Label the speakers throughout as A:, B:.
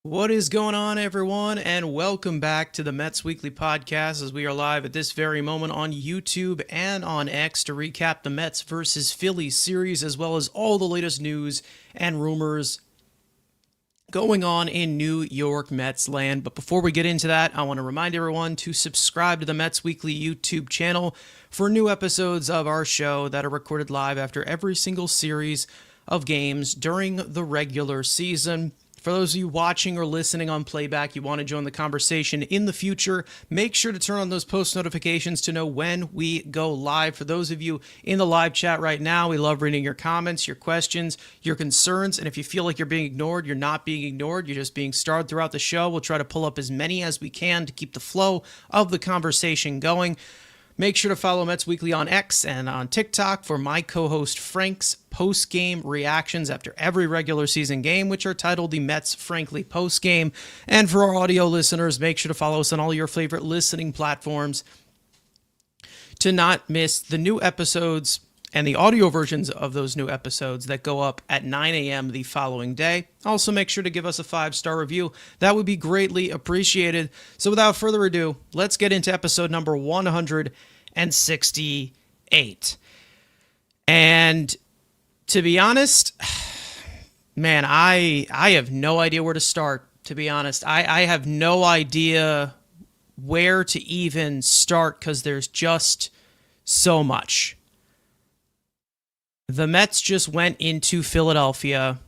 A: What is going on, everyone, and welcome back to the Mets Weekly Podcast as we are live at this very moment on YouTube and on X to recap the Mets versus Phillies series, as well as all the latest news and rumors going on in New York Mets land. But before we get into that, I want to remind everyone to subscribe to the Mets Weekly YouTube channel for new episodes of our show that are recorded live after every single series of games during the regular season. For those of you watching or listening on playback, you want to join the conversation in the future, make sure to turn on those post notifications to know when we go live. For those of you in the live chat right now, we love reading your comments, your questions, your concerns, and if you feel like you're being ignored, you're not being ignored, you're just being starred throughout the show. We'll try to pull up as many as we can to keep the flow of the conversation going. Make sure to follow Mets Weekly on X and on TikTok for my co-host Frank's post-game reactions after every regular season game, which are titled the Mets Frankly Post-Game. And for our audio listeners, make sure to follow us on all your favorite listening platforms to not miss the new episodes and the audio versions of those new episodes that go up at 9 a.m. the following day. Also, make sure to give us a 5-star review. That would be greatly appreciated. So without further ado, let's get into episode number 168. And to be honest, man, I have no idea where to start, to be honest. I have no idea where to even start because there's just so much. The Mets just went into Philadelphia,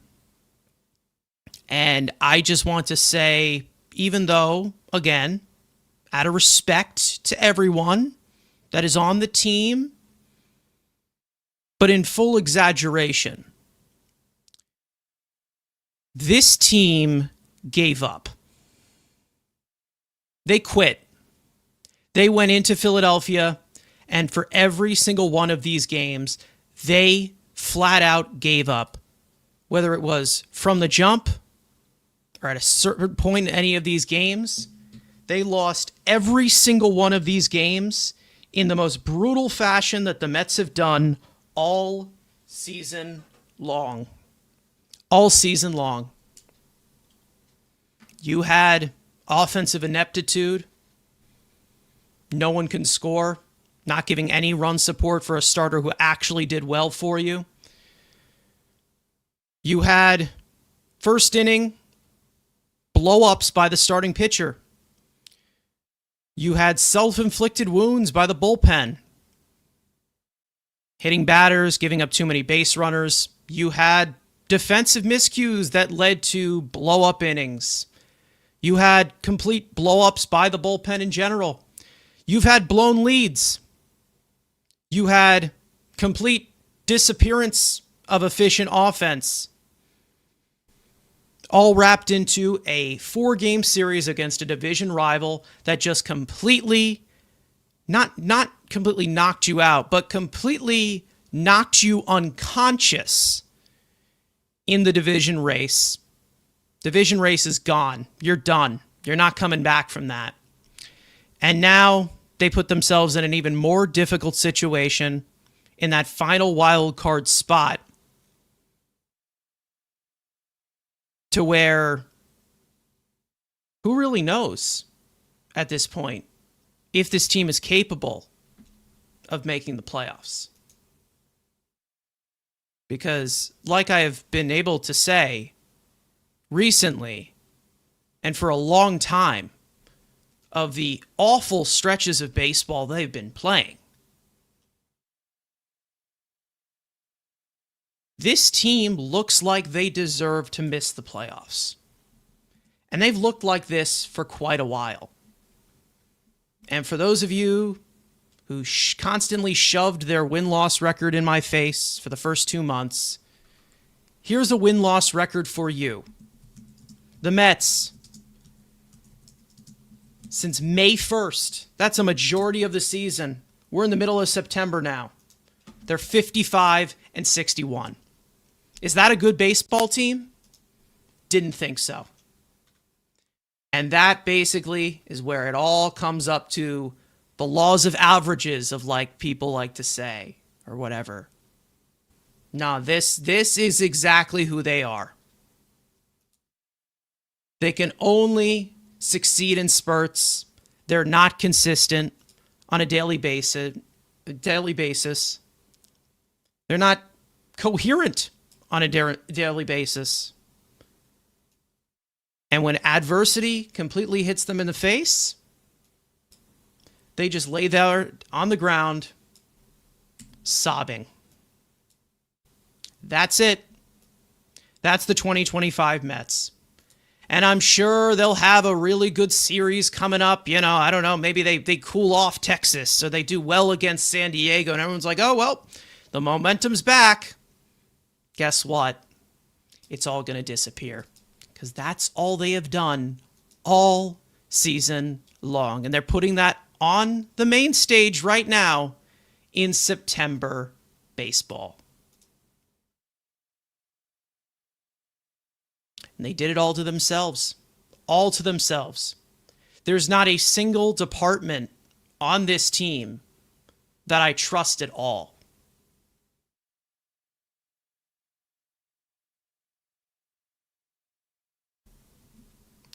A: and I just want to say, even though, again, out of respect to everyone that is on the team, but in full exaggeration, this team gave up. They quit. They went into Philadelphia, and for every single one of these games, they flat out gave up, whether it was from the jump or at a certain point in any of these games. They lost every single one of these games in the most brutal fashion that the Mets have done all season long. All season long. You had offensive ineptitude. No one can score. Not giving any run support for a starter who actually did well for you. You had first inning blow-ups by the starting pitcher. You had self-inflicted wounds by the bullpen. Hitting batters, giving up too many base runners. You had defensive miscues that led to blow-up innings. You had complete blow-ups by the bullpen in general. You've had blown leads. You had complete disappearance of efficient offense, all wrapped into a 4-game series against a division rival that just completely, not completely knocked you out, but completely knocked you unconscious in the division race. Division race is gone. You're done. You're not coming back from that. And now they put themselves in an even more difficult situation in that final wild card spot to where who really knows at this point if this team is capable of making the playoffs. Because like I have been able to say recently and for a long time, of the awful stretches of baseball they've been playing, this team looks like they deserve to miss the playoffs. And they've looked like this for quite a while. And for those of you who constantly shoved their win-loss record in my face for the first 2 months, here's a win-loss record for you. The Mets, since May 1st, that's a majority of the season. We're in the middle of September now. They're 55-61. Is that a good baseball team? Didn't think so. And that basically is where it all comes up to the laws of averages, of like people like to say, or whatever. No, this is exactly who they are. They can only succeed in spurts. They're not consistent on a daily basis. They're not coherent on a daily basis. And when adversity completely hits them in the face, they just lay there on the ground, sobbing. That's it. That's the 2025 Mets. And I'm sure they'll have a really good series coming up. You know, I don't know, maybe they cool off Texas, so they do well against San Diego, and everyone's like, oh, well, the momentum's back. Guess what? It's all going to disappear, because that's all they have done all season long. And they're putting that on the main stage right now in September baseball. And they did it all to themselves. All to themselves. There's not a single department on this team that I trust at all.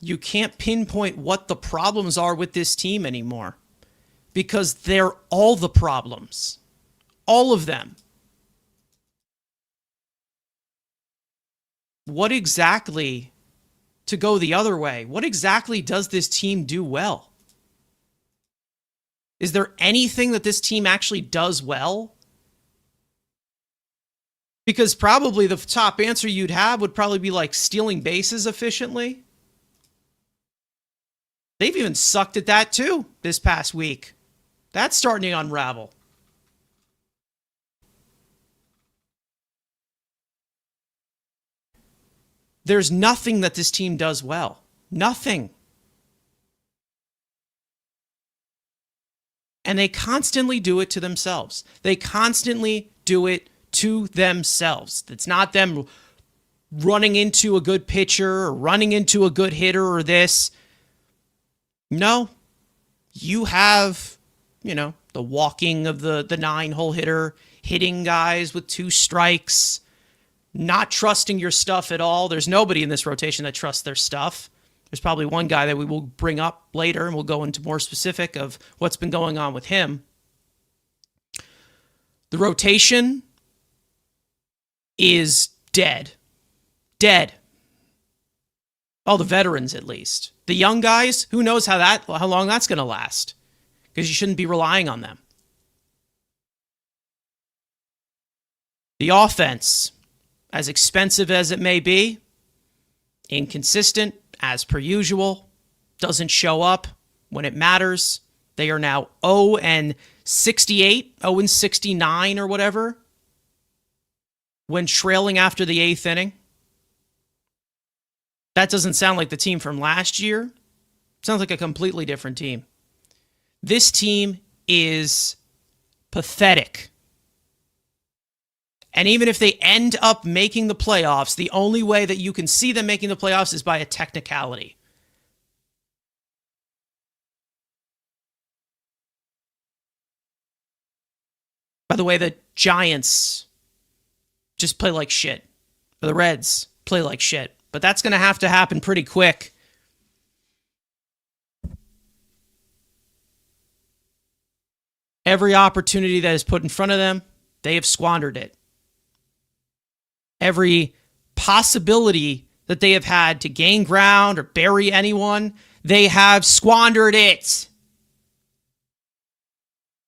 A: You can't pinpoint what the problems are with this team anymore, because they're all the problems. All of them. What exactly, to go the other way, what exactly does this team do well? Is there anything that this team actually does well? Because probably the top answer you'd have would probably be like stealing bases efficiently. They've even sucked at that too this past week. That's starting to unravel. There's nothing that this team does well. Nothing. And they constantly do it to themselves. They constantly do it to themselves. It's not them running into a good pitcher or running into a good hitter or this. No. You have, the walking of the 9-hole hitter, hitting guys with 2 strikes, not trusting your stuff at all. There's nobody in this rotation that trusts their stuff. There's probably one guy that we will bring up later, and we'll go into more specific of what's been going on with him. The rotation is dead. Dead. All the veterans, at least. The young guys, who knows how long that's going to last, because you shouldn't be relying on them. The offense, as expensive as it may be, inconsistent as per usual, doesn't show up when it matters. They are now 0-68, 0-69 or whatever, when trailing after the 8th inning. That doesn't sound like the team from last year. Sounds like a completely different team. This team is pathetic. And even if they end up making the playoffs, the only way that you can see them making the playoffs is by a technicality. By the way, the Giants just play like shit. Or the Reds play like shit. But that's going to have to happen pretty quick. Every opportunity that is put in front of them, they have squandered it. Every possibility that they have had to gain ground or bury anyone, they have squandered it.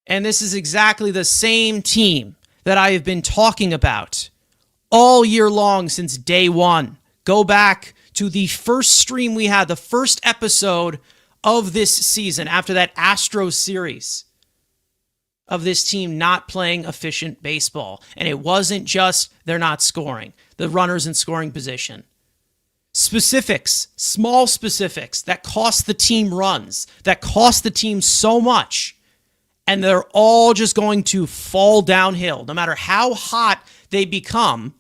A: And this is exactly the same team that I have been talking about all year long since day one. Go back to the first stream we had, the first episode of this season after that Astros series, of this team not playing efficient baseball. And it wasn't just they're not scoring, the runners in scoring position. Specifics, small specifics that cost the team runs, that cost the team so much. And they're all just going to fall downhill. No matter how hot they become,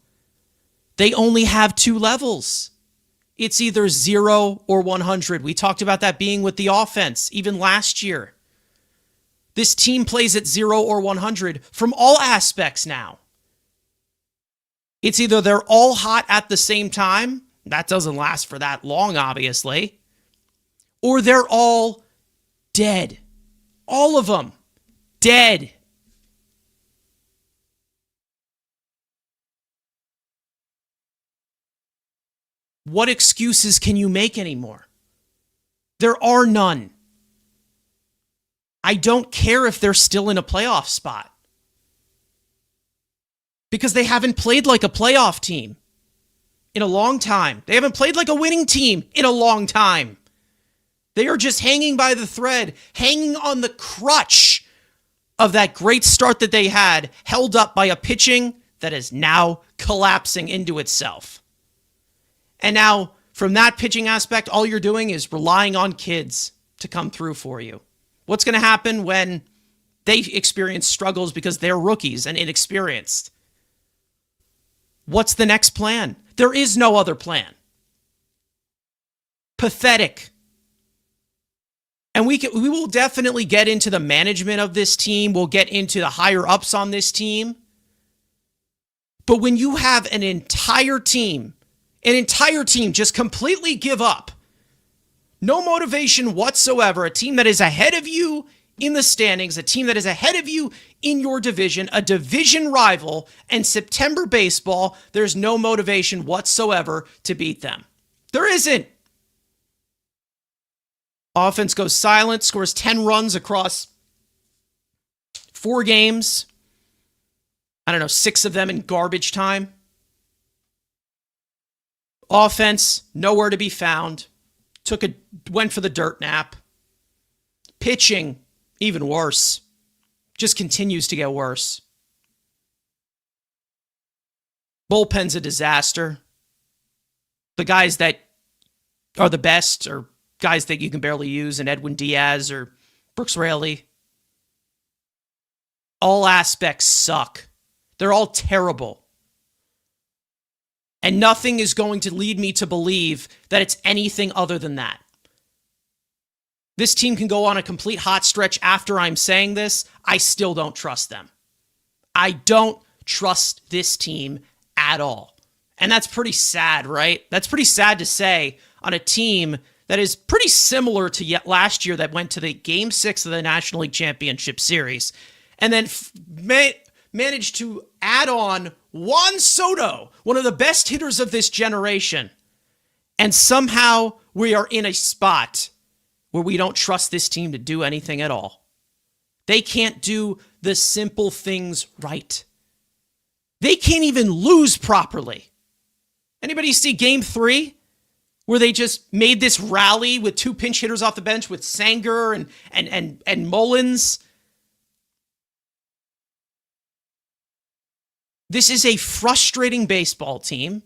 A: they only have 2 levels. It's either 0 or 100. We talked about that being with the offense, even last year. This team plays at 0 or 100 from all aspects now. It's either they're all hot at the same time, That doesn't last for that long, obviously. Or they're all dead. All of them dead. What excuses can you make anymore? There are none. I don't care if they're still in a playoff spot, because they haven't played like a playoff team in a long time. They haven't played like a winning team in a long time. They are just hanging by the thread, hanging on the crutch of that great start that they had, held up by a pitching that is now collapsing into itself. And now, from that pitching aspect, all you're doing is relying on kids to come through for you. What's going to happen when they experience struggles because they're rookies and inexperienced? What's the next plan? There is no other plan. Pathetic. And we will definitely get into the management of this team. We'll get into the higher ups on this team. But when you have an entire team just completely give up, no motivation whatsoever, a team that is ahead of you in the standings, a team that is ahead of you in your division, a division rival, and September baseball, there's no motivation whatsoever to beat them. There isn't. Offense goes silent, scores 10 runs across 4 games. 6 of them in garbage time. Offense, nowhere to be found. Went for the dirt nap. Pitching, even worse. Just continues to get worse. Bullpen's a disaster. The guys that are the best are guys that you can barely use, and Edwin Diaz or Brooks Raley. All aspects suck. They're all terrible. And nothing is going to lead me to believe that it's anything other than that. This team can go on a complete hot stretch after I'm saying this. I still don't trust them. I don't trust this team at all. And that's pretty sad, right? That's pretty sad to say on a team that is pretty similar to last year that went to the Game 6 of the National League Championship Series and then managed to add on Juan Soto, one of the best hitters of this generation. And somehow we are in a spot where we don't trust this team to do anything at all. They can't do the simple things right. They can't even lose properly. Anybody see Game 3? Where they just made this rally with 2 pinch hitters off the bench with Sanger and Mullins. This is a frustrating baseball team.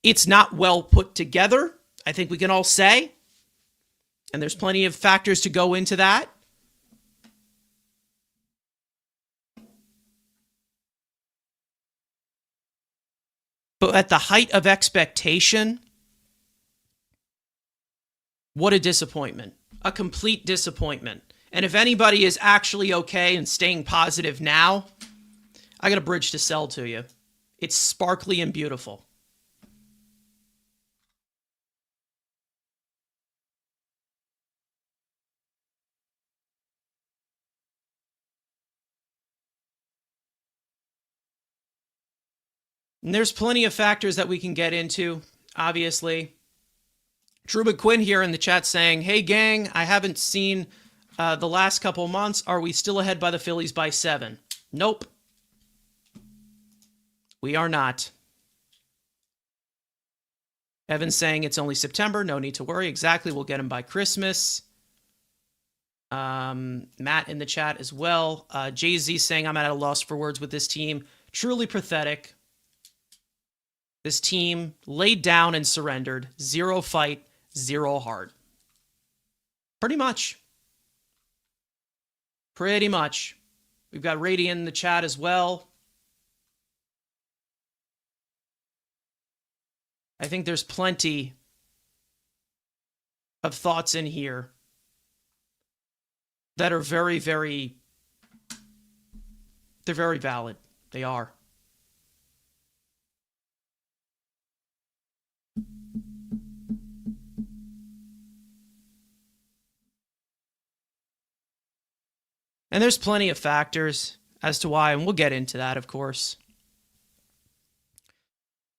A: It's not well put together, I think we can all say. And there's plenty of factors to go into that. But at the height of expectation, what a disappointment. A complete disappointment. And if anybody is actually okay and staying positive now, I got a bridge to sell to you. It's sparkly and beautiful. And there's plenty of factors that we can get into, obviously. Drew McQuinn here in the chat saying, hey, gang, I haven't seen the last couple months. Are we still ahead by the Phillies by 7? Nope. We are not. Evan's saying it's only September. No need to worry. Exactly. We'll get him by Christmas. Matt in the chat as well. Jay-Z saying I'm at a loss for words with this team. Truly pathetic. This team laid down and surrendered. 0 fight, 0 heart. Pretty much. Pretty much. We've got Radian in the chat as well. I think there's plenty of thoughts in here that are very, they're very valid. They are. And there's plenty of factors as to why, and we'll get into that, of course.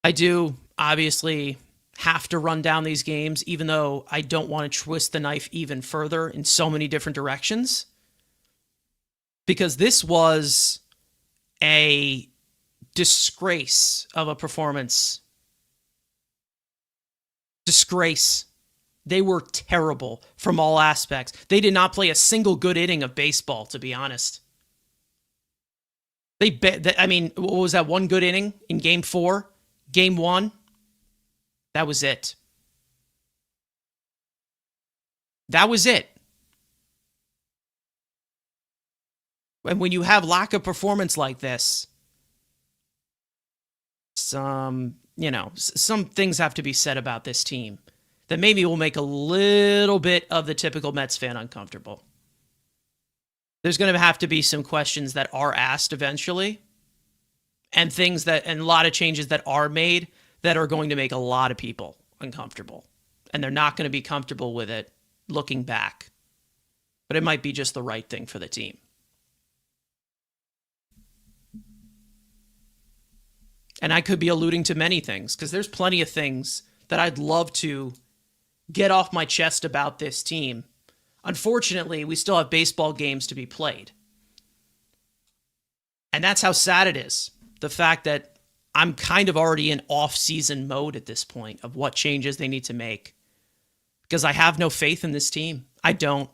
A: I do obviously have to run down these games, even though I don't want to twist the knife even further in so many different directions. Because this was a disgrace of a performance. Disgrace. They were terrible from all aspects. They did not play a single good inning of baseball, to be honest. What was that one good inning in Game 4? Game 1? That was it. That was it. And when you have lack of performance like this, some things have to be said about this team that maybe will make a little bit of the typical Mets fan uncomfortable. There's going to have to be some questions that are asked eventually, and a lot of changes that are made that are going to make a lot of people uncomfortable. And they're not going to be comfortable with it looking back. But it might be just the right thing for the team. And I could be alluding to many things, because there's plenty of things that I'd love to get off my chest about this team. Unfortunately, we still have baseball games to be played. And that's how sad it is. The fact that I'm kind of already in off-season mode at this point of what changes they need to make. Because I have no faith in this team. I don't.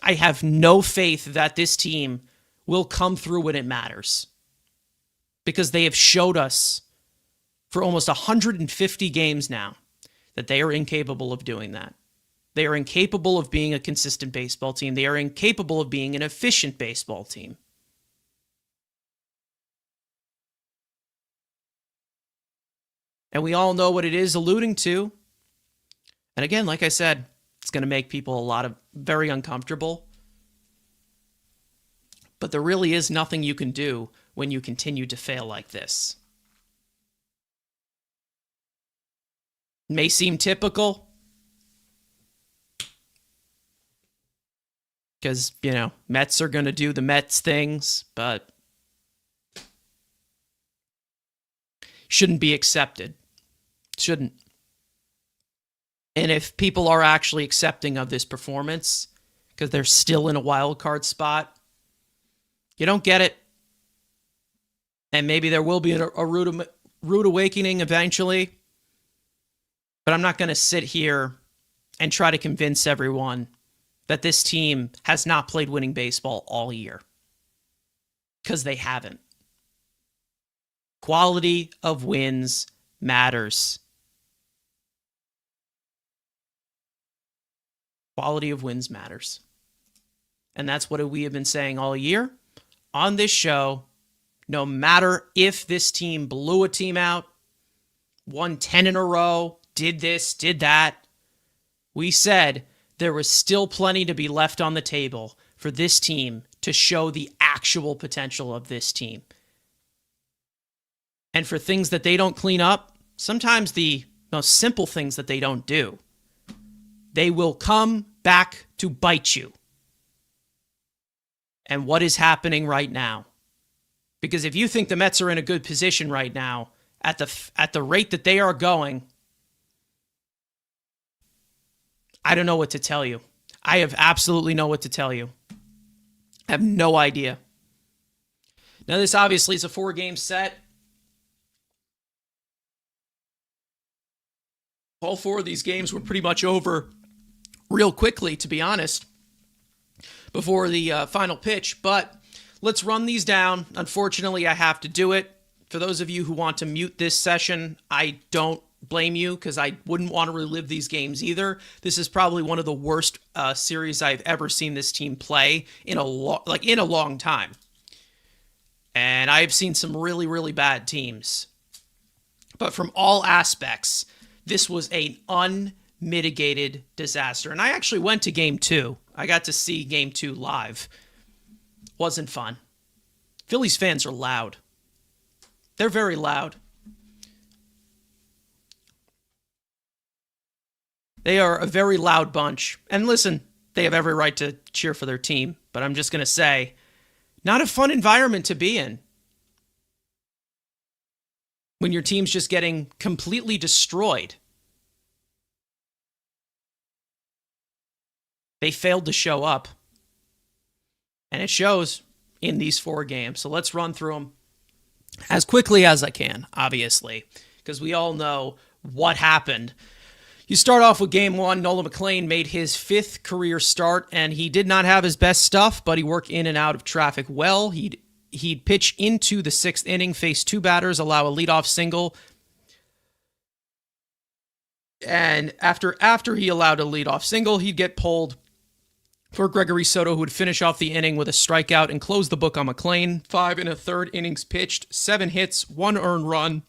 A: I have no faith that this team will come through when it matters. Because they have showed us for almost 150 games now that they are incapable of doing that. They are incapable of being a consistent baseball team. They are incapable of being an efficient baseball team. And we all know what it is alluding to. And again, like I said, it's going to make people very uncomfortable. But there really is nothing you can do when you continue to fail like this. May seem typical. Because, Mets are going to do the Mets things, but shouldn't be accepted. Shouldn't. And if people are actually accepting of this performance, because they're still in a wild card spot, you don't get it. And maybe there will be a rude awakening eventually. But I'm not going to sit here and try to convince everyone that this team has not played winning baseball all year. Because they haven't. Quality of wins matters. Quality of wins matters. And that's what we have been saying all year on this show. No matter if this team blew a team out, won 10 in a row, did this, did that, we said there was still plenty to be left on the table for this team to show the actual potential of this team. And for things that they don't clean up, sometimes the most simple things that they don't do, they will come back to bite you. And what is happening right now? Because if you think the Mets are in a good position right now, at the rate that they are going, I don't know what to tell you. I have absolutely no what to tell you. I have no idea. Now, this obviously is a 4-game set. All 4 of these games were pretty much over real quickly, to be honest, before the final pitch. But let's run these down. Unfortunately, I have to do it. For those of you who want to mute this session, I don't blame you, because I wouldn't want to relive these games either. This is probably one of the worst series I've ever seen this team play in a long time. And I've seen some really, really bad teams. But from all aspects, this was an unmitigated disaster. And I actually went to Game 2. I got to see Game 2 live. Wasn't fun. Phillies fans are loud. They're very loud. They are a very loud bunch. And listen, they have every right to cheer for their team, but but I'm just going to say, not a fun environment to be in when your team's just getting completely destroyed. They failed to show up, and it shows in these 4 games. So let's run through them as quickly as I can, obviously, because we all know what happened. You start off with Game 1. Nolan McLean made his 5th career start, and he did not have his best stuff, but he worked in and out of traffic well. He'd pitch into the 6th inning, face 2 batters, allow a leadoff single. And after he allowed a leadoff single, he'd get pulled for Gregory Soto, who would finish off the inning with a strikeout and close the book on McLean. 5 1/3 innings pitched, 7 hits, 1 earned run,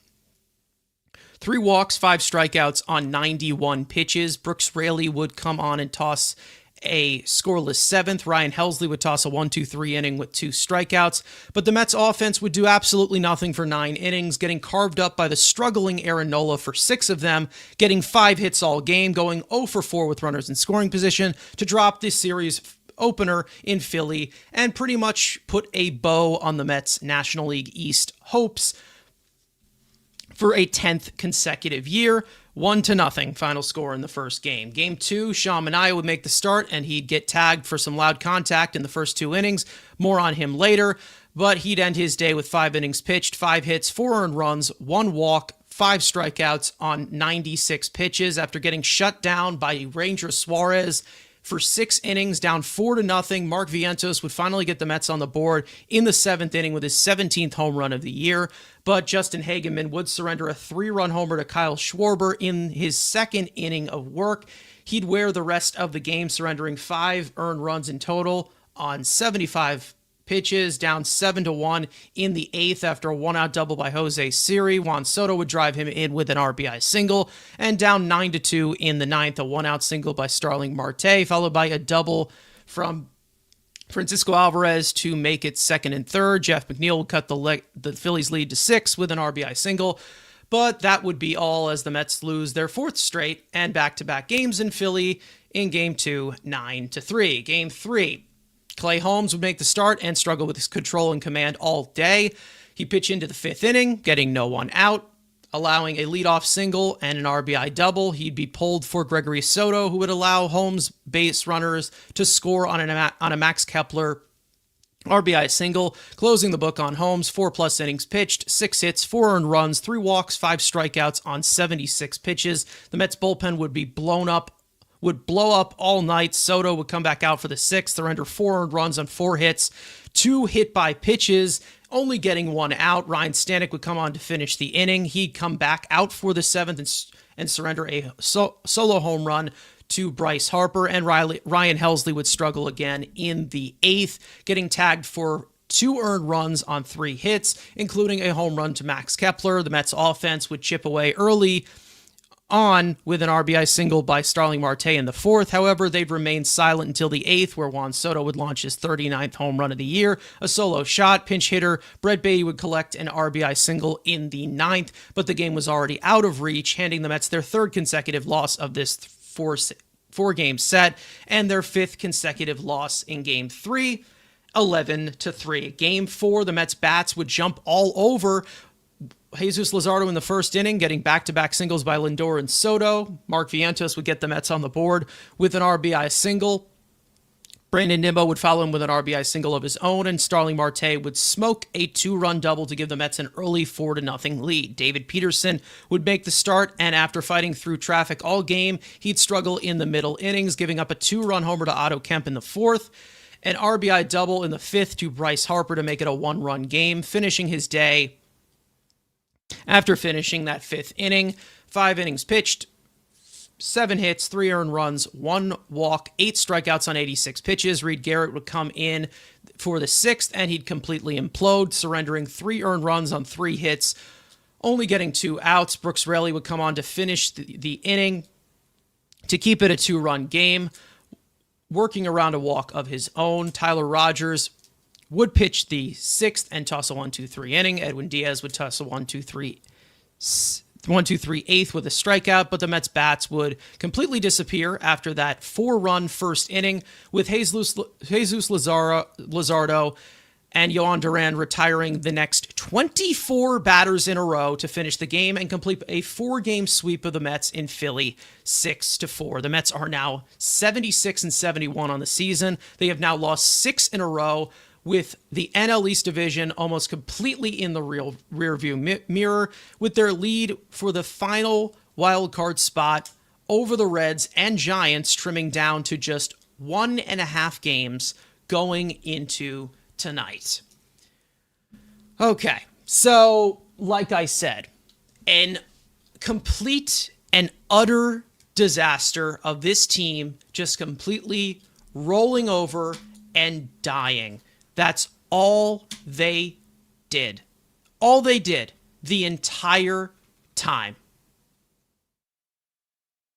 A: 3 walks, 5 strikeouts on 91 pitches. Brooks Raley would come on and toss a scoreless 7th. Ryan Helsley would toss a 1-2-3 inning with 2 strikeouts. But the Mets offense would do absolutely nothing for 9 innings, getting carved up by the struggling Aaron Nola for 6 of them, getting 5 hits all game, going 0 for 4 with runners in scoring position to drop this series opener in Philly and pretty much put a bow on the Mets' National League East hopes for a 10th consecutive year. 1-0 final score in the first game. Game 2, Sean Manaea would make the start, and he'd get tagged for some loud contact in the first 2 innings. More on him later, but he'd end his day with 5 innings pitched, 5 hits, 4 earned runs, 1 walk, 5 strikeouts on 96 pitches after getting shut down by Ranger Suarez for 6 innings, down 4-0. Mark Vientos would finally get the Mets on the board in the 7th inning with his 17th home run of the year. But Justin Hageman would surrender a 3-run homer to Kyle Schwarber in his 2nd inning of work. He'd wear the rest of the game, surrendering 5 earned runs in total on 75 pitches, down 7-1 in the 8th after a 1-out double by Jose Siri. Juan Soto would drive him in with an RBI single, and down 9-2 in the 9th, a 1-out single by Starling Marte, followed by a double from Francisco Alvarez to make it 2nd and 3rd. Jeff McNeil would cut the Phillies lead to 6 with an RBI single, but that would be all as the Mets lose their 4th straight and back-to-back games in Philly in Game 2, 9-3. Game 3. Clay Holmes would make the start and struggle with his control and command all day. He'd pitch into the 5th inning, getting no one out, allowing a leadoff single and an RBI double. He'd be pulled for Gregory Soto, who would allow Holmes' base runners to score on a Max Kepler RBI single, closing the book on Holmes. 4+ innings pitched, 6 hits, 4 earned runs, 3 walks, 5 strikeouts on 76 pitches. The Mets bullpen would blow up all night. Soto would come back out for the 6th, surrender 4 earned runs on 4 hits, 2 hit by pitches, only getting 1 out. Ryan Stanek would come on to finish the inning. He'd come back out for the 7th and surrender a solo home run to Bryce Harper, and Ryan Helsley would struggle again in the 8th, getting tagged for 2 earned runs on 3 hits, including a home run to Max Kepler. The Mets offense would chip away early on with an RBI single by Starling Marte in the 4th. However, they'd remain silent until the 8th, where Juan Soto would launch his 39th home run of the year. A solo shot, pinch hitter Brett Beatty would collect an RBI single in the 9th, but the game was already out of reach, handing the Mets their 3rd consecutive loss of this 4-game set and their 5th consecutive loss in Game 3, 11-3. Game 4, the Mets bats would jump all over Jesus Luzardo in the 1st inning, getting back-to-back singles by Lindor and Soto. Mark Vientos would get the Mets on the board with an RBI single. Brandon Nimmo would follow him with an RBI single of his own, and Starling Marte would smoke a 2-run double to give the Mets an early 4-0 lead. David Peterson would make the start, and after fighting through traffic all game, he'd struggle in the middle innings, giving up a 2-run homer to Otto Kemp in the 4th, an RBI double in the 5th to Bryce Harper to make it a 1-run game, finishing his day. After finishing that 5th inning, 5 innings pitched, 7 hits, 3 earned runs, 1 walk, 8 strikeouts on 86 pitches. Reed Garrett would come in for the 6th, and he'd completely implode, surrendering 3 earned runs on 3 hits, only getting 2 outs. Brooks Raley would come on to finish the inning to keep it a 2-run game, working around a walk of his own. Tyler Rogers would pitch the 6th and toss a 1-2-3 inning. Edwin Diaz would toss a 1-2-3 1, 2, 3, eighth with a strikeout, but the Mets bats would completely disappear after that 4-run first inning with Jesus Luzardo and Yohan Duran retiring the next 24 batters in a row to finish the game and complete a 4-game sweep of the Mets in Philly, 6-4. The Mets are now 76 and 71 on the season. They have now lost 6 in a row, with the NL East division almost completely in the rearview mirror, with their lead for the final wild card spot over the Reds and Giants trimming down to just 1.5 games going into tonight. Okay, so like I said, an complete and utter disaster of this team just completely rolling over and dying. That's all they did. All they did the entire time.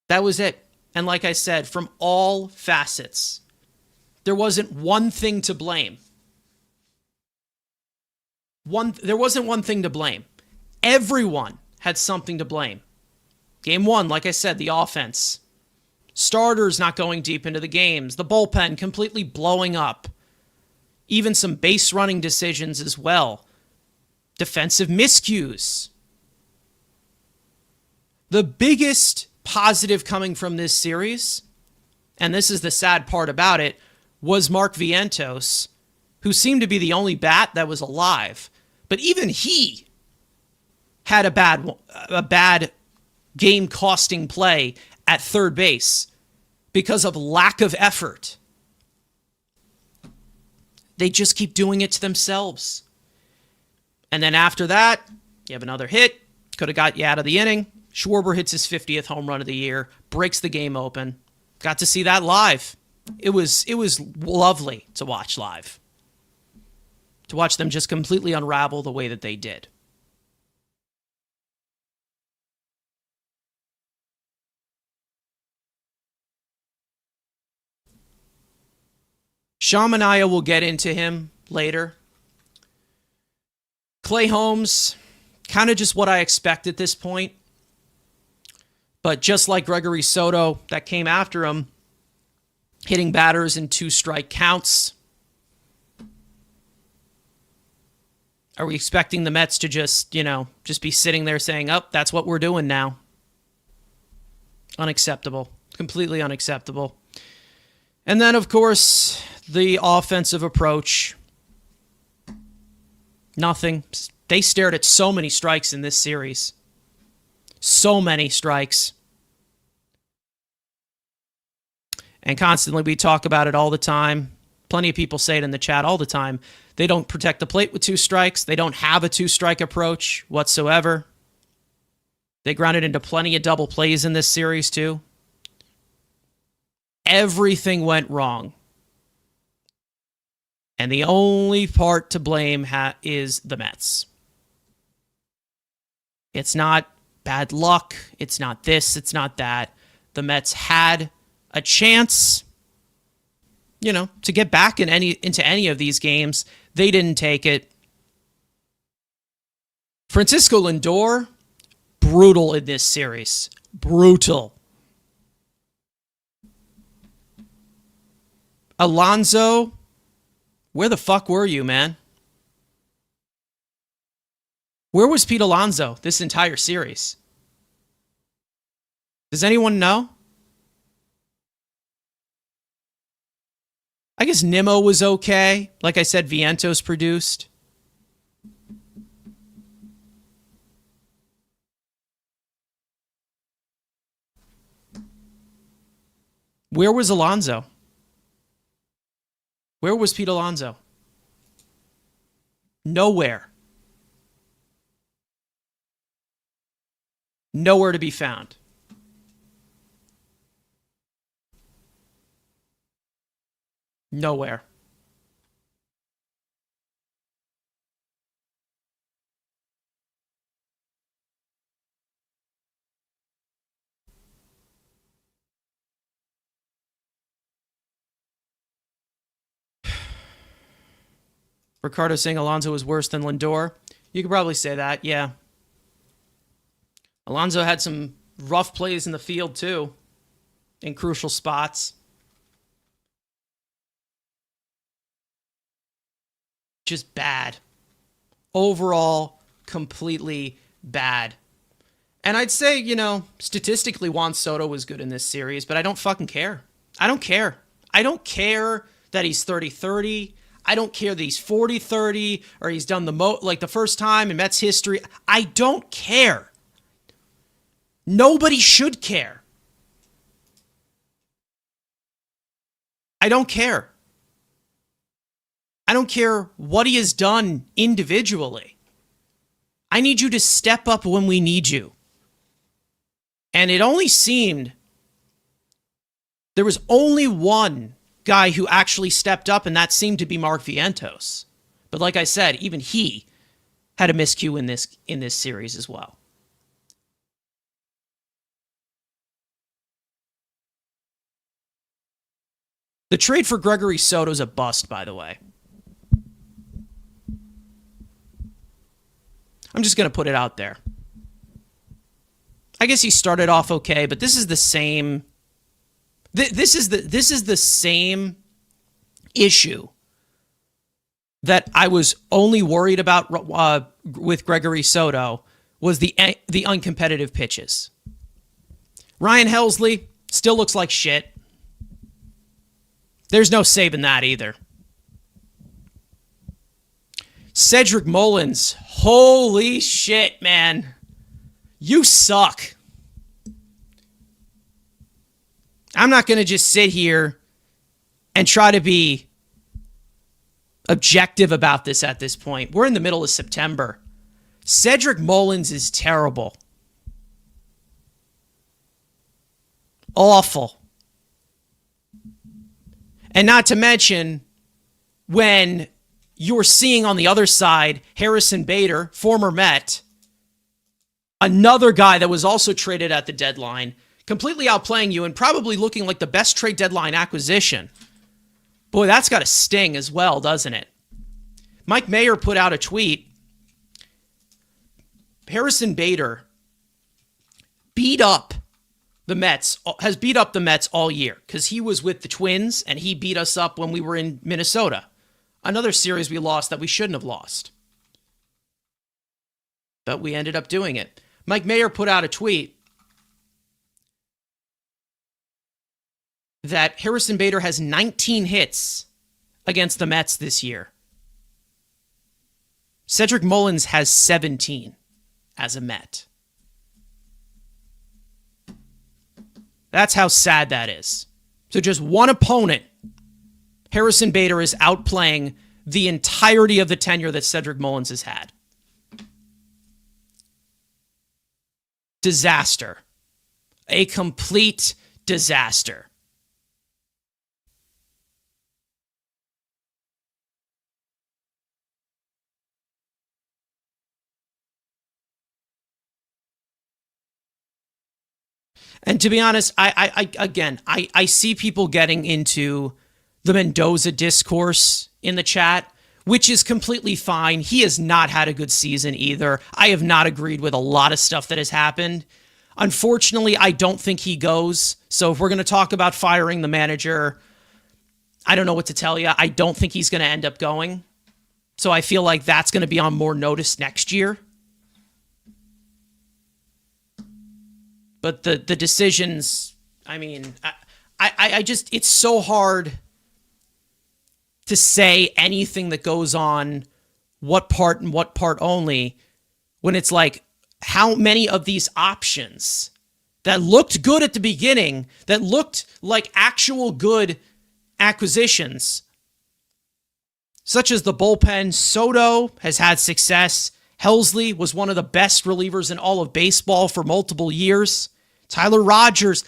A: That was it. And like I said, from all facets, there wasn't one thing to blame. There wasn't one thing to blame. Everyone had something to blame. Game 1, like I said, the offense. Starters not going deep into the games. The bullpen completely blowing up. Even some base running decisions as well. Defensive miscues. The biggest positive coming from this series, and this is the sad part about it, was Mark Vientos, who seemed to be the only bat that was alive. But even he had a bad game-costing play at third base because of lack of effort. They just keep doing it to themselves. And then after that, you have another hit. Could have got you out of the inning. Schwarber hits his 50th home run of the year. Breaks the game open. Got to see that live. It was lovely to watch live. To watch them just completely unravel the way that they did. Sean Manaea, will get into him later. Clay Holmes, kind of just what I expect at this point. But just like Gregory Soto that came after him, hitting batters in 2-strike counts. Are we expecting the Mets to just be sitting there saying, oh, that's what we're doing now? Unacceptable. Completely unacceptable. And then, of course, the offensive approach. Nothing. They stared at so many strikes in this series. So many strikes. And constantly we talk about it all the time. Plenty of people say it in the chat all the time. They don't protect the plate with 2 strikes. They don't have a 2-strike approach whatsoever. They grounded into plenty of double plays in this series too. Everything went wrong. And the only part to blame is the Mets. It's not bad luck. It's not this. It's not that. The Mets had a chance, to get back into any of these games. They didn't take it. Francisco Lindor, brutal in this series. Brutal. Alonso, where the fuck were you, man? Where was Pete Alonso this entire series? Does anyone know? I guess Nimmo was okay. Like I said, Vientos produced. Where was Alonso? Where was Pete Alonso? Nowhere. Nowhere to be found. Nowhere. Ricardo saying Alonso was worse than Lindor. You could probably say that, yeah. Alonso had some rough plays in the field, too, in crucial spots. Just bad. Overall, completely bad. And I'd say, statistically, Juan Soto was good in this series, but I don't fucking care. I don't care. I don't care that he's 30-30. I don't care that he's 40-30 or he's done the first time in Mets history. I don't care. Nobody should care. I don't care. I don't care what he has done individually. I need you to step up when we need you. And it only seemed there was only one guy who actually stepped up, and that seemed to be Mark Vientos. But like I said, even he had a miscue in this series as well. The trade for Gregory Soto is a bust, by the way. I'm just going to put it out there. I guess he started off okay, but this is the same. This is the same issue that I was only worried about with Gregory Soto was the uncompetitive pitches. Ryan Helsley still looks like shit. There's no saving that either. Cedric Mullins, holy shit, man. You suck. I'm not going to just sit here and try to be objective about this at this point. We're in the middle of September. Cedric Mullins is terrible. Awful. And not to mention, when you're seeing on the other side, Harrison Bader, former Met, another guy that was also traded at the deadline, completely outplaying you and probably looking like the best trade deadline acquisition. Boy, that's got to sting as well, doesn't it? Mike Mayer put out a tweet. Harrison Bader has beat up the Mets all year because he was with the Twins and he beat us up when we were in Minnesota. Another series we lost that we shouldn't have lost. But we ended up doing it. Mike Mayer put out a tweet that Harrison Bader has 19 hits against the Mets this year. Cedric Mullins has 17 as a Met. That's how sad that is. So just one opponent, Harrison Bader is outplaying the entirety of the tenure that Cedric Mullins has had. Disaster. A complete disaster. And to be honest, I see people getting into the Mendoza discourse in the chat, which is completely fine. He has not had a good season either. I have not agreed with a lot of stuff that has happened. Unfortunately, I don't think he goes. So if we're going to talk about firing the manager, I don't know what to tell you. I don't think he's going to end up going. So I feel like that's going to be on more notice next year. But the decisions, I mean, I just, it's so hard to say anything that goes on what part and what part only when it's like how many of these options that looked good at the beginning, that looked like actual good acquisitions, such as the bullpen. Soto has had success. Helsley was one of the best relievers in all of baseball for multiple years. Tyler Rogers,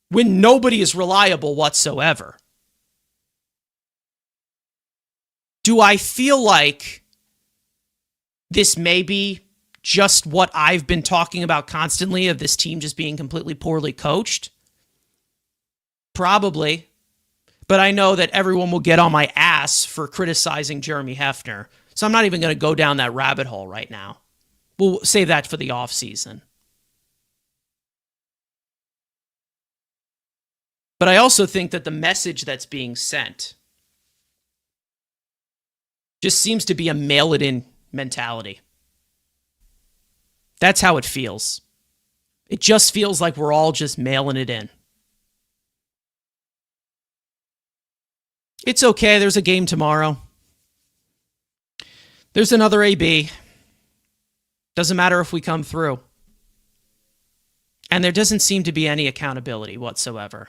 A: when nobody is reliable whatsoever. Do I feel like this may be just what I've been talking about constantly of this team just being completely poorly coached? Probably. But I know that everyone will get on my ass for criticizing Jeremy Hefner. So I'm not even going to go down that rabbit hole right now. We'll save that for the offseason. But I also think that the message that's being sent just seems to be a mail-it-in mentality. That's how it feels. It just feels like we're all just mailing it in. It's okay. There's a game tomorrow. There's another AB. Doesn't matter if we come through. And there doesn't seem to be any accountability whatsoever.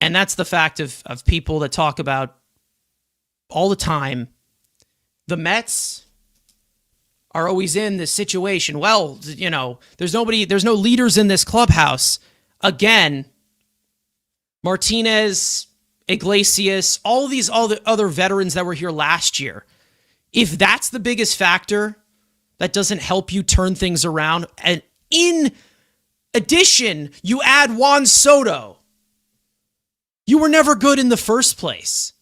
A: And that's the fact of people that talk about all the time, the Mets are always in this situation. Well, you know, there's no leaders in this clubhouse. Again, Martinez, Iglesias, all these other veterans that were here last year. If that's the biggest factor that doesn't help you turn things around, and in addition, you add Juan Soto, you were never good in the first place.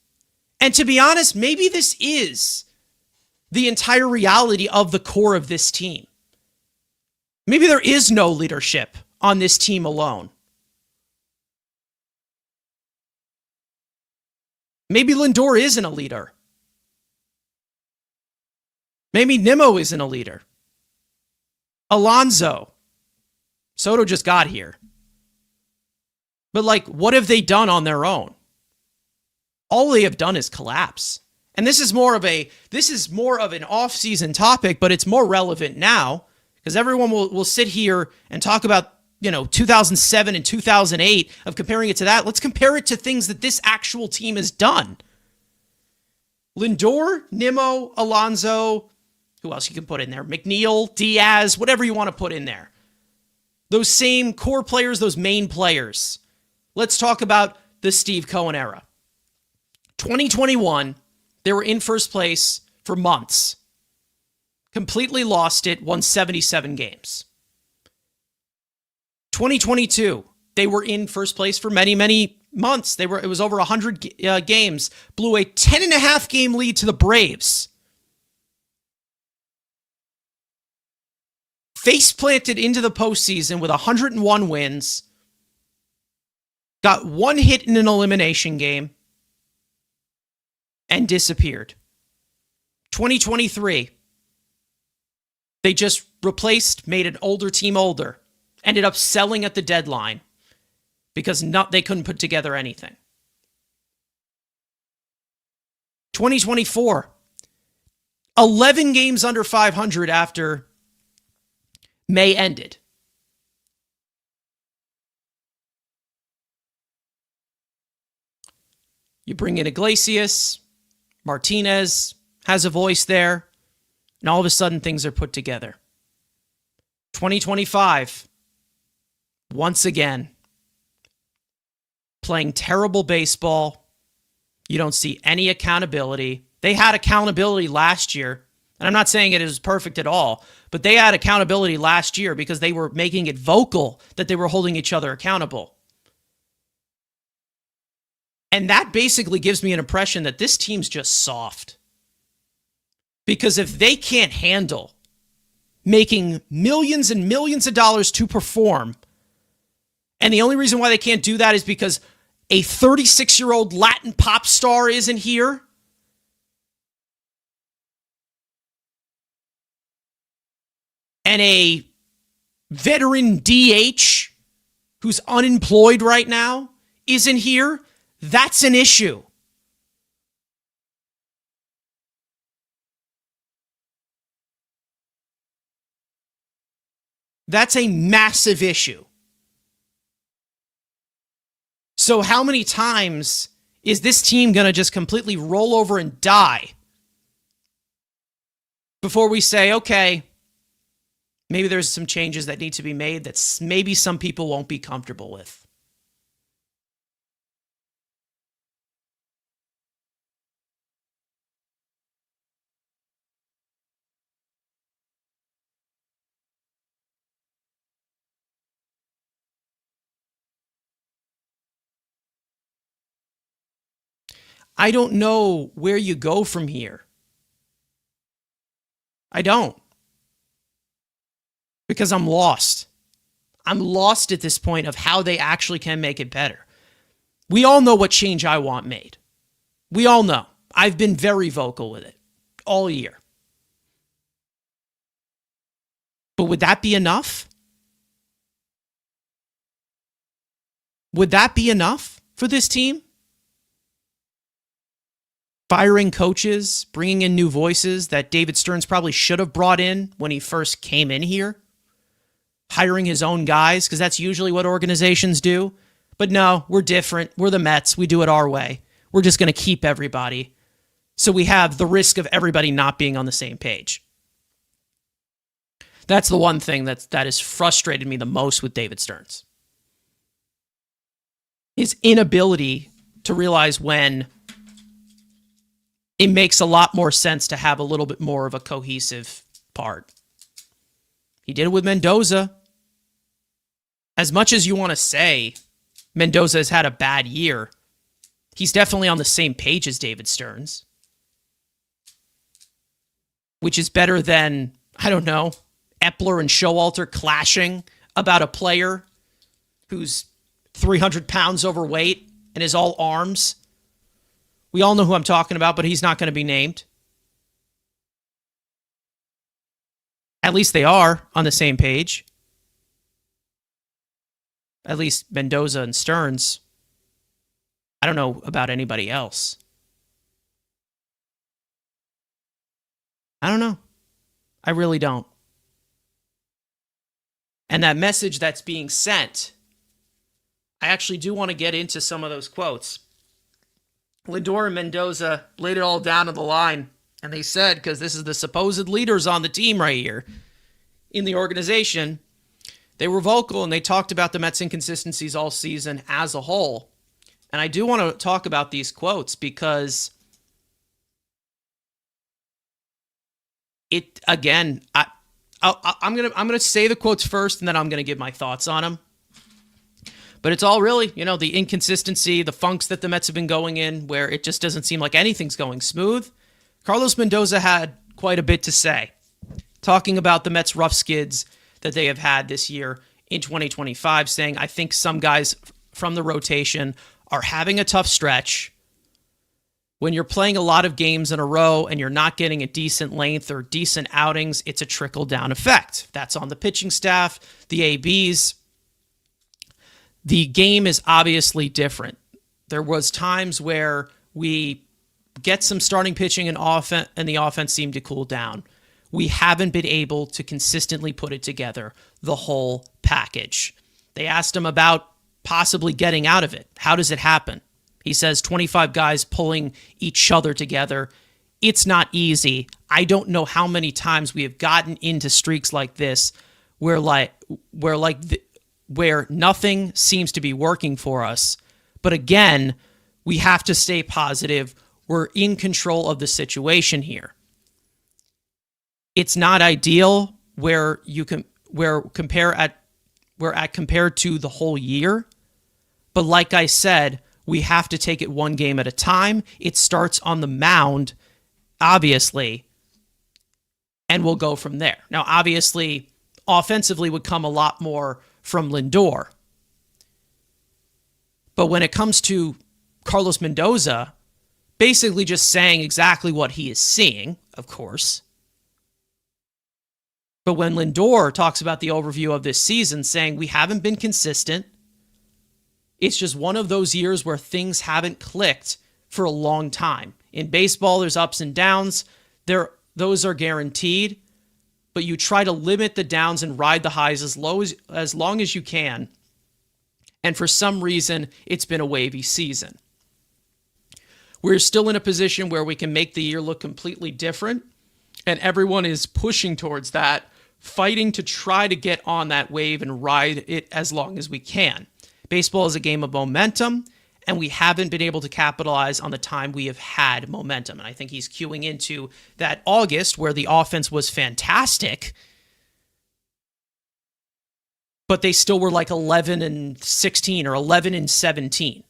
A: And to be honest, maybe this is the entire reality of the core of this team. Maybe there is no leadership on this team alone. Maybe Lindor isn't a leader. Maybe Nimmo isn't a leader. Alonso. Soto just got here. But what have they done on their own? All they have done is collapse. And this is more of an off-season topic, but it's more relevant now because everyone will sit here and talk about, 2007 and 2008 of comparing it to that. Let's compare it to things that this actual team has done. Lindor, Nimmo, Alonso, who else you can put in there? McNeil, Diaz, whatever you want to put in there. Those same core players, those main players. Let's talk about the Steve Cohen era. 2021, they were in first place for months. Completely lost it, won 77 games. 2022, they were in first place for many, many months. It was over 100 games. Blew a 10.5 game lead to the Braves. Face planted into the postseason with 101 wins. Got one hit in an elimination game. And disappeared. 2023, they just made an older team older. Ended up selling at the deadline because they couldn't put together anything. 2024, 11 games under 500 after May ended. You bring in Iglesias, Martinez has a voice there, and all of a sudden things are put together. 2025, once again, playing terrible baseball. You don't see any accountability. They had accountability last year, and I'm not saying it is perfect at all, but they had accountability last year because they were making it vocal that they were holding each other accountable. And that basically gives me an impression that this team's just soft. Because if they can't handle making millions and millions of dollars to perform, and the only reason why they can't do that is because a 36-year-old Latin pop star isn't here, and a veteran DH who's unemployed right now isn't here, that's an issue. That's a massive issue. So how many times is this team going to just completely roll over and die before we say, okay, maybe there's some changes that need to be made that maybe some people won't be comfortable with? I don't know where you go from here. I don't. Because I'm lost. I'm lost at this point of how they actually can make it better. We all know what change I want made. We all know. I've been very vocal with it all year. But would that be enough? Would that be enough for this team? Firing coaches, bringing in new voices that David Stearns probably should have brought in when he first came in here. Hiring his own guys, because that's usually what organizations do. But no, we're different. We're the Mets. We do it our way. We're just going to keep everybody. So we have the risk of everybody not being on the same page. That's the one thing that has frustrated me the most with David Stearns. His inability to realize when it makes a lot more sense to have a little bit more of a cohesive part. He did it with Mendoza. As much as you want to say Mendoza has had a bad year, he's definitely on the same page as David Stearns. Which is better than, I don't know, Epler and Showalter clashing about a player who's 300 pounds overweight and is all arms. We all know who I'm talking about, but he's not going to be named. At least they are on the same page. At least Mendoza and Stearns. I don't know about anybody else. I don't know. I really don't. And that message that's being sent, I actually do want to get into some of those quotes. Lindor and Mendoza laid it all down on the line, and they said, because this is the supposed leaders on the team right here in the organization, they were vocal and they talked about the Mets' inconsistencies all season as a whole. And I do want to talk about these quotes because it, again, I'm gonna say the quotes first, and then I'm gonna give my thoughts on them. But it's all really, the inconsistency, the funks that the Mets have been going in, where it just doesn't seem like anything's going smooth. Carlos Mendoza had quite a bit to say, talking about the Mets' rough skids that they have had this year in 2025, saying, I think some guys from the rotation are having a tough stretch. When you're playing a lot of games in a row and you're not getting a decent length or decent outings, it's a trickle-down effect. That's on the pitching staff, the ABs. The game is obviously different. There was times where we get some starting pitching and the offense seemed to cool down. We haven't been able to consistently put it together, the whole package. They asked him about possibly getting out of it. How does it happen? He says 25 guys pulling each other together. It's not easy. I don't know how many times we have gotten into streaks like this where nothing seems to be working for us. But again, we have to stay positive. We're in control of the situation here. It's not ideal where compared to the whole year. But like I said, we have to take it one game at a time. It starts on the mound, obviously, and we'll go from there. Now, obviously, offensively would come a lot more from Lindor. But when it comes to Carlos Mendoza, basically just saying exactly what he is seeing, of course. But when Lindor talks about the overview of this season, saying we haven't been consistent, it's just one of those years where things haven't clicked for a long time. In baseball, there's ups and downs. Those are guaranteed. But you try to limit the downs and ride the highs as long as you can. And for some reason, it's been a wavy season. We're still in a position where we can make the year look completely different. And everyone is pushing towards that, fighting to try to get on that wave and ride it as long as we can. Baseball is a game of momentum, and we haven't been able to capitalize on the time we have had momentum. And I think he's cueing into that August where the offense was fantastic, but they still were like 11-16 or 11-17.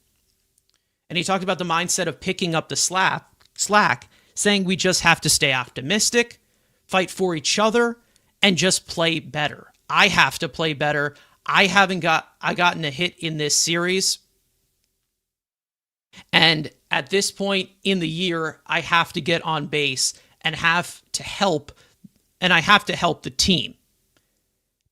A: And he talked about the mindset of picking up the slack, saying we just have to stay optimistic, fight for each other, and just play better. I have to play better. I gotten a hit in this series. And at this point in the year, I have to get on base and have to help the team.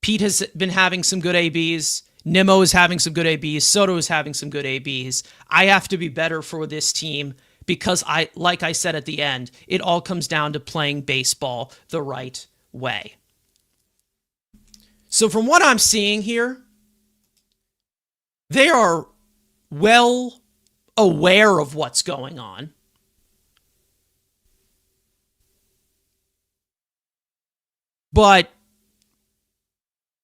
A: Pete has been having some good ABs. Nimmo is having some good ABs. Soto is having some good ABs. I have to be better for this team because like I said at the end, it all comes down to playing baseball the right way. So from what I'm seeing here, they are well aware of what's going on. But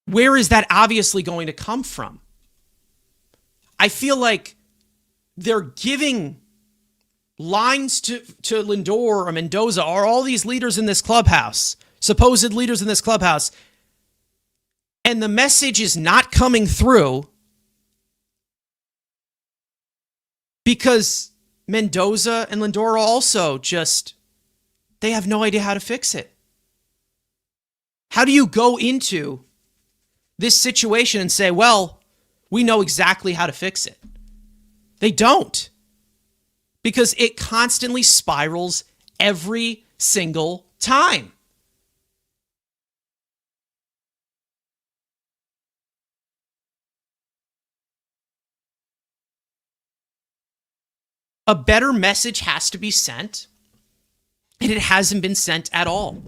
A: where is that obviously going to come from? I feel like they're giving lines to Lindor or Mendoza or all these leaders in this clubhouse, supposed leaders in this clubhouse, and the message is not coming through because Mendoza and Lindor also they have no idea how to fix it. How do you go into this situation and say, well, we know exactly how to fix it? They don't. Because it constantly spirals every single time. A better message has to be sent, and it hasn't been sent at all.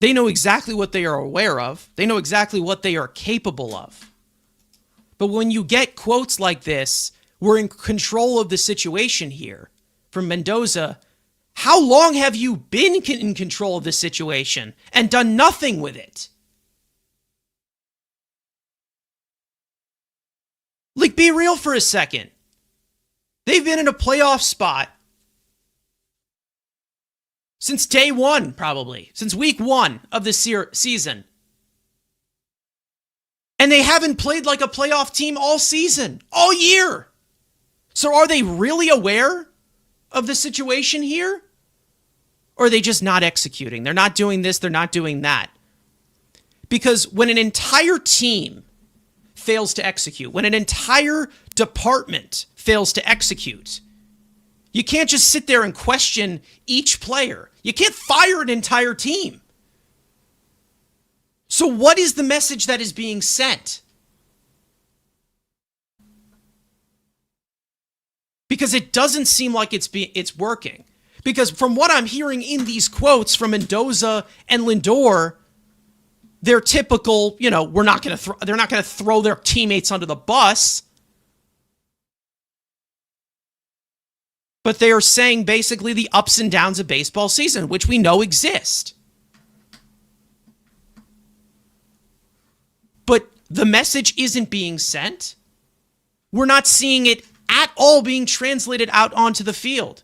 A: They know exactly what they are aware of. They know exactly what they are capable of. But when you get quotes like this, we're in control of the situation here, from Mendoza, how long have you been in control of this situation and done nothing with it? Like, be real for a second. They've been in a playoff spot since day one, probably. Since week one of the season. And they haven't played like a playoff team all season, all year. So are they really aware of the situation here? Or are they just not executing? They're not doing this, they're not doing that. Because when an entire team fails to execute, when an entire department fails to execute, you can't just sit there and question each player. You can't fire an entire team. So what is the message that is being sent? Because it doesn't seem like it's working. Because from what I'm hearing in these quotes from Mendoza and Lindor, they're typical, they're not going to throw their teammates under the bus. But they are saying basically the ups and downs of baseball season, which we know exist. But the message isn't being sent. We're not seeing it at all being translated out onto the field.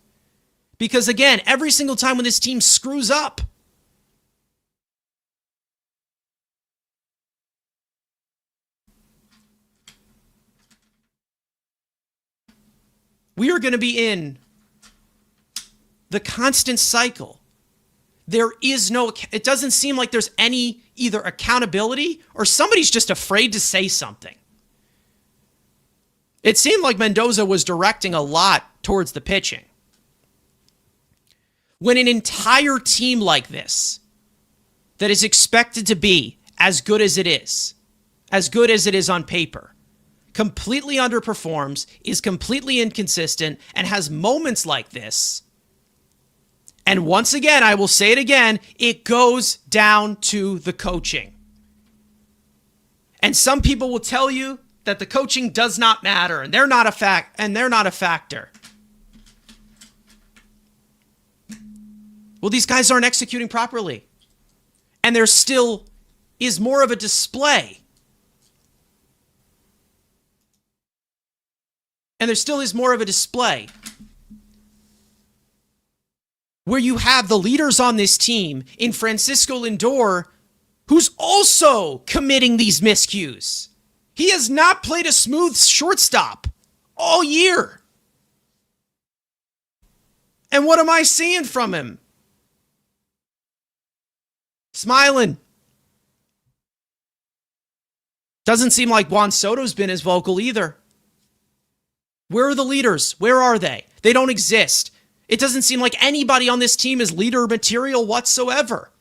A: Because again, every single time when this team screws up, we are going to be in the constant cycle. It doesn't seem like there's any either accountability or somebody's just afraid to say something. It seemed like Mendoza was directing a lot towards the pitching. When an entire team like this, that is expected to be as good as it is on paper, completely underperforms, is completely inconsistent, and has moments like this. And once again, I will say it again, it goes down to the coaching. And some people will tell you that the coaching does not matter and they're not a factor. Well, these guys aren't executing properly. And there still is more of a display. Where you have the leaders on this team in Francisco Lindor, who's also committing these miscues. He has not played a smooth shortstop all year. And what am I seeing from him? Smiling. Doesn't seem like Juan Soto's been as vocal either. Where are the leaders? Where are they? They don't exist. It doesn't seem like anybody on this team is leader material whatsoever.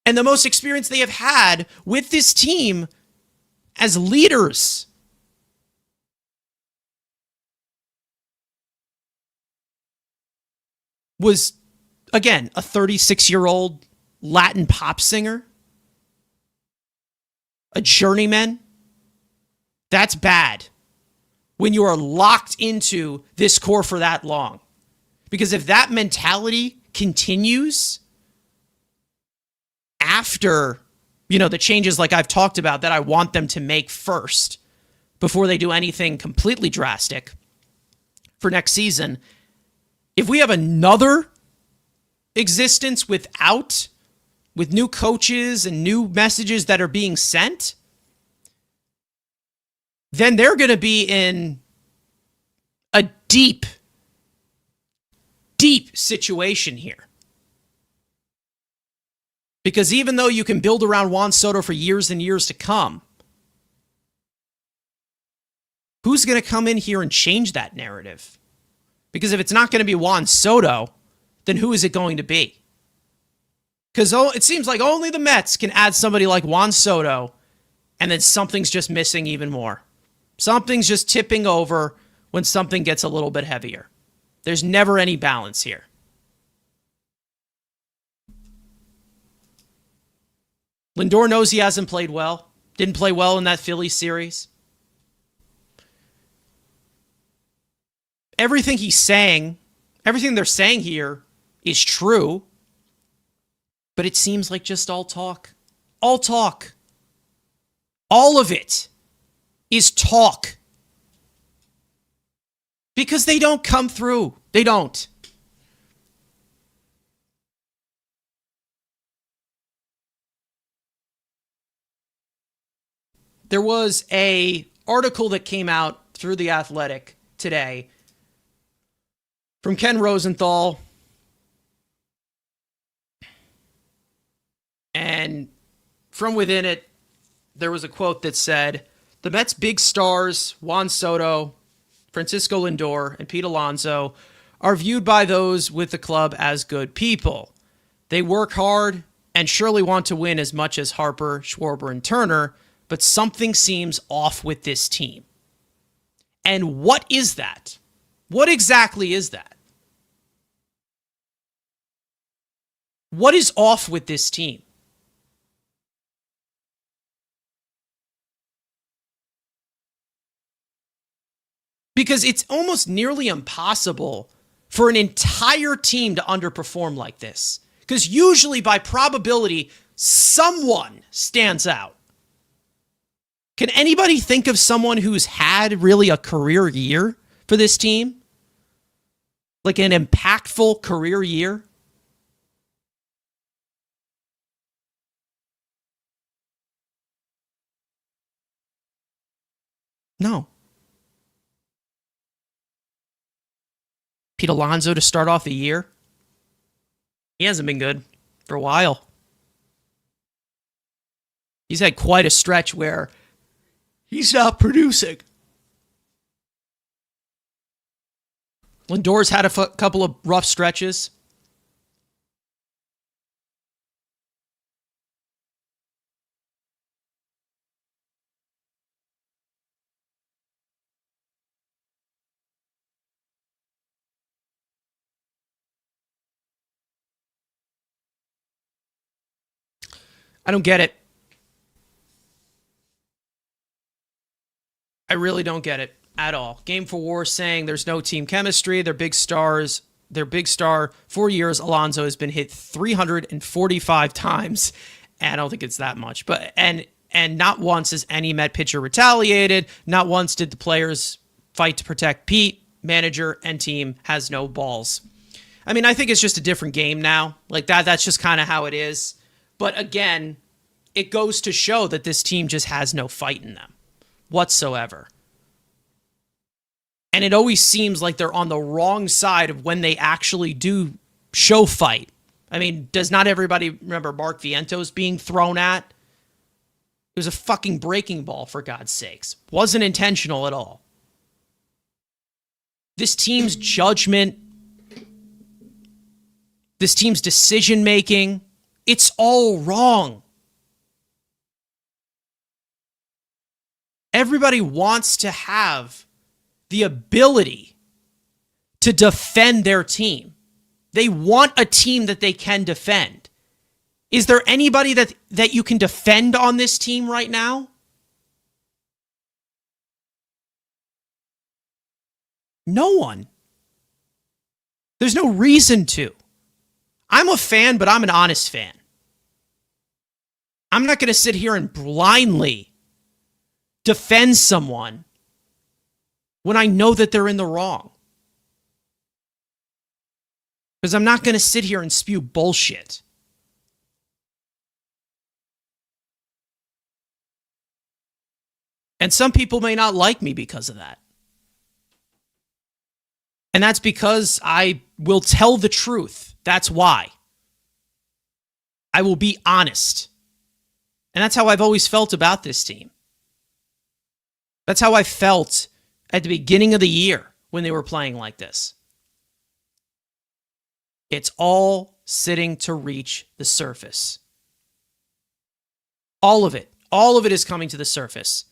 A: And the most experience they have had with this team as leaders was, again, a 36-year-old Latin pop singer, a journeyman. That's bad when you are locked into this core for that long. Because if that mentality continues after, the changes like I've talked about that I want them to make first before they do anything completely drastic for next season, if we have another existence with new coaches and new messages that are being sent, then they're going to be in a deep, deep situation here. Because even though you can build around Juan Soto for years and years to come, who's going to come in here and change that narrative? Because if it's not going to be Juan Soto, then who is it going to be? Because it seems like only the Mets can add somebody like Juan Soto, and then something's just missing even more. Something's just tipping over when something gets a little bit heavier. There's never any balance here. Lindor knows he hasn't played well. Didn't play well in that Phillies series. Everything he's saying, everything they're saying here is true, but it seems like just all talk. All talk. All of it is talk. Because they don't come through. They don't. There was an article that came out through The Athletic today from Ken Rosenthal. And from within it, there was a quote that said, "The Mets' big stars, Juan Soto, Francisco Lindor, and Pete Alonso, are viewed by those with the club as good people. They work hard and surely want to win as much as Harper, Schwarber, and Turner, but something seems off with this team." And what is that? What exactly is that? What is off with this team? Because it's almost nearly impossible for an entire team to underperform like this. Because usually, by probability, someone stands out. Can anybody think of someone who's had really a career year for this team? Like an impactful career year? No. Pete Alonso to start off the year? He hasn't been good for a while. He's had quite a stretch where he's not producing. Lindor's had a couple of rough stretches. I don't get it. I really don't get it at all. Game for War saying there's no team chemistry. Their big star 4 years, Alonso, has been hit 345 times. And I don't think it's that much. But and not once has any Met pitcher retaliated. Not once did the players fight to protect Pete. Manager and team has no balls. I mean, I think it's just a different game now. Like that's just kind of how it is. But again, it goes to show that this team just has no fight in them whatsoever. And it always seems like they're on the wrong side of when they actually do show fight I mean, does not everybody remember Mark Vientos being thrown at? It was a fucking breaking ball, for God's sakes. Wasn't intentional at all. This team's judgment, this team's decision-making, it's all wrong. Everybody wants to have the ability to defend their team. They want a team that they can defend. Is there anybody that you can defend on this team right now? No one. There's no reason to. I'm a fan, but I'm an honest fan. I'm not going to sit here and blindly defend someone when I know that they're in the wrong. Because I'm not going to sit here and spew bullshit. And some people may not like me because of that. And that's because I will tell the truth. That's why. I will be honest. And that's how I've always felt about this team. That's how I felt at the beginning of the year when they were playing like this. It's all sitting to reach the surface. All of it. All of it is coming to the surface.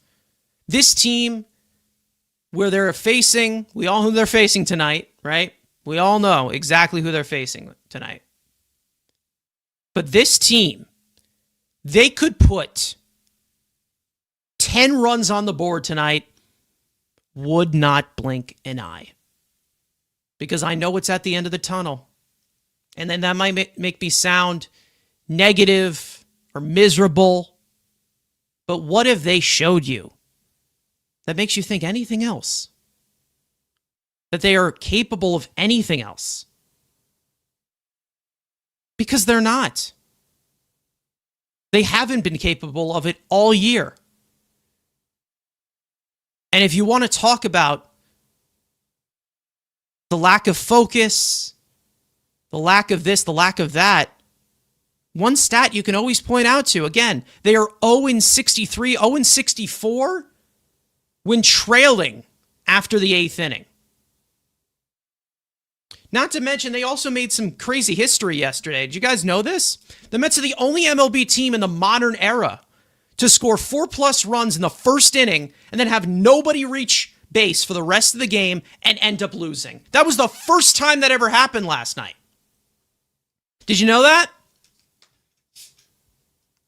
A: This team, where they're facing, we all know who they're facing tonight, right? We all know exactly who they're facing tonight. But this team, they could put 10 runs on the board tonight, would not blink an eye. Because I know it's at the end of the tunnel. And then that might make me sound negative or miserable. But what if they showed you that makes you think anything else? That they are capable of anything else? Because they're not. They haven't been capable of it all year. And if you want to talk about the lack of focus, the lack of this, the lack of that, one stat you can always point out to, again, they are 0-63, 0-64 when trailing after the 8th inning. Not to mention, they also made some crazy history yesterday. Did you guys know this? The Mets are the only MLB team in the modern era to score 4+ runs in the first inning and then have nobody reach base for the rest of the game and end up losing. That was the first time that ever happened last night. Did you know that?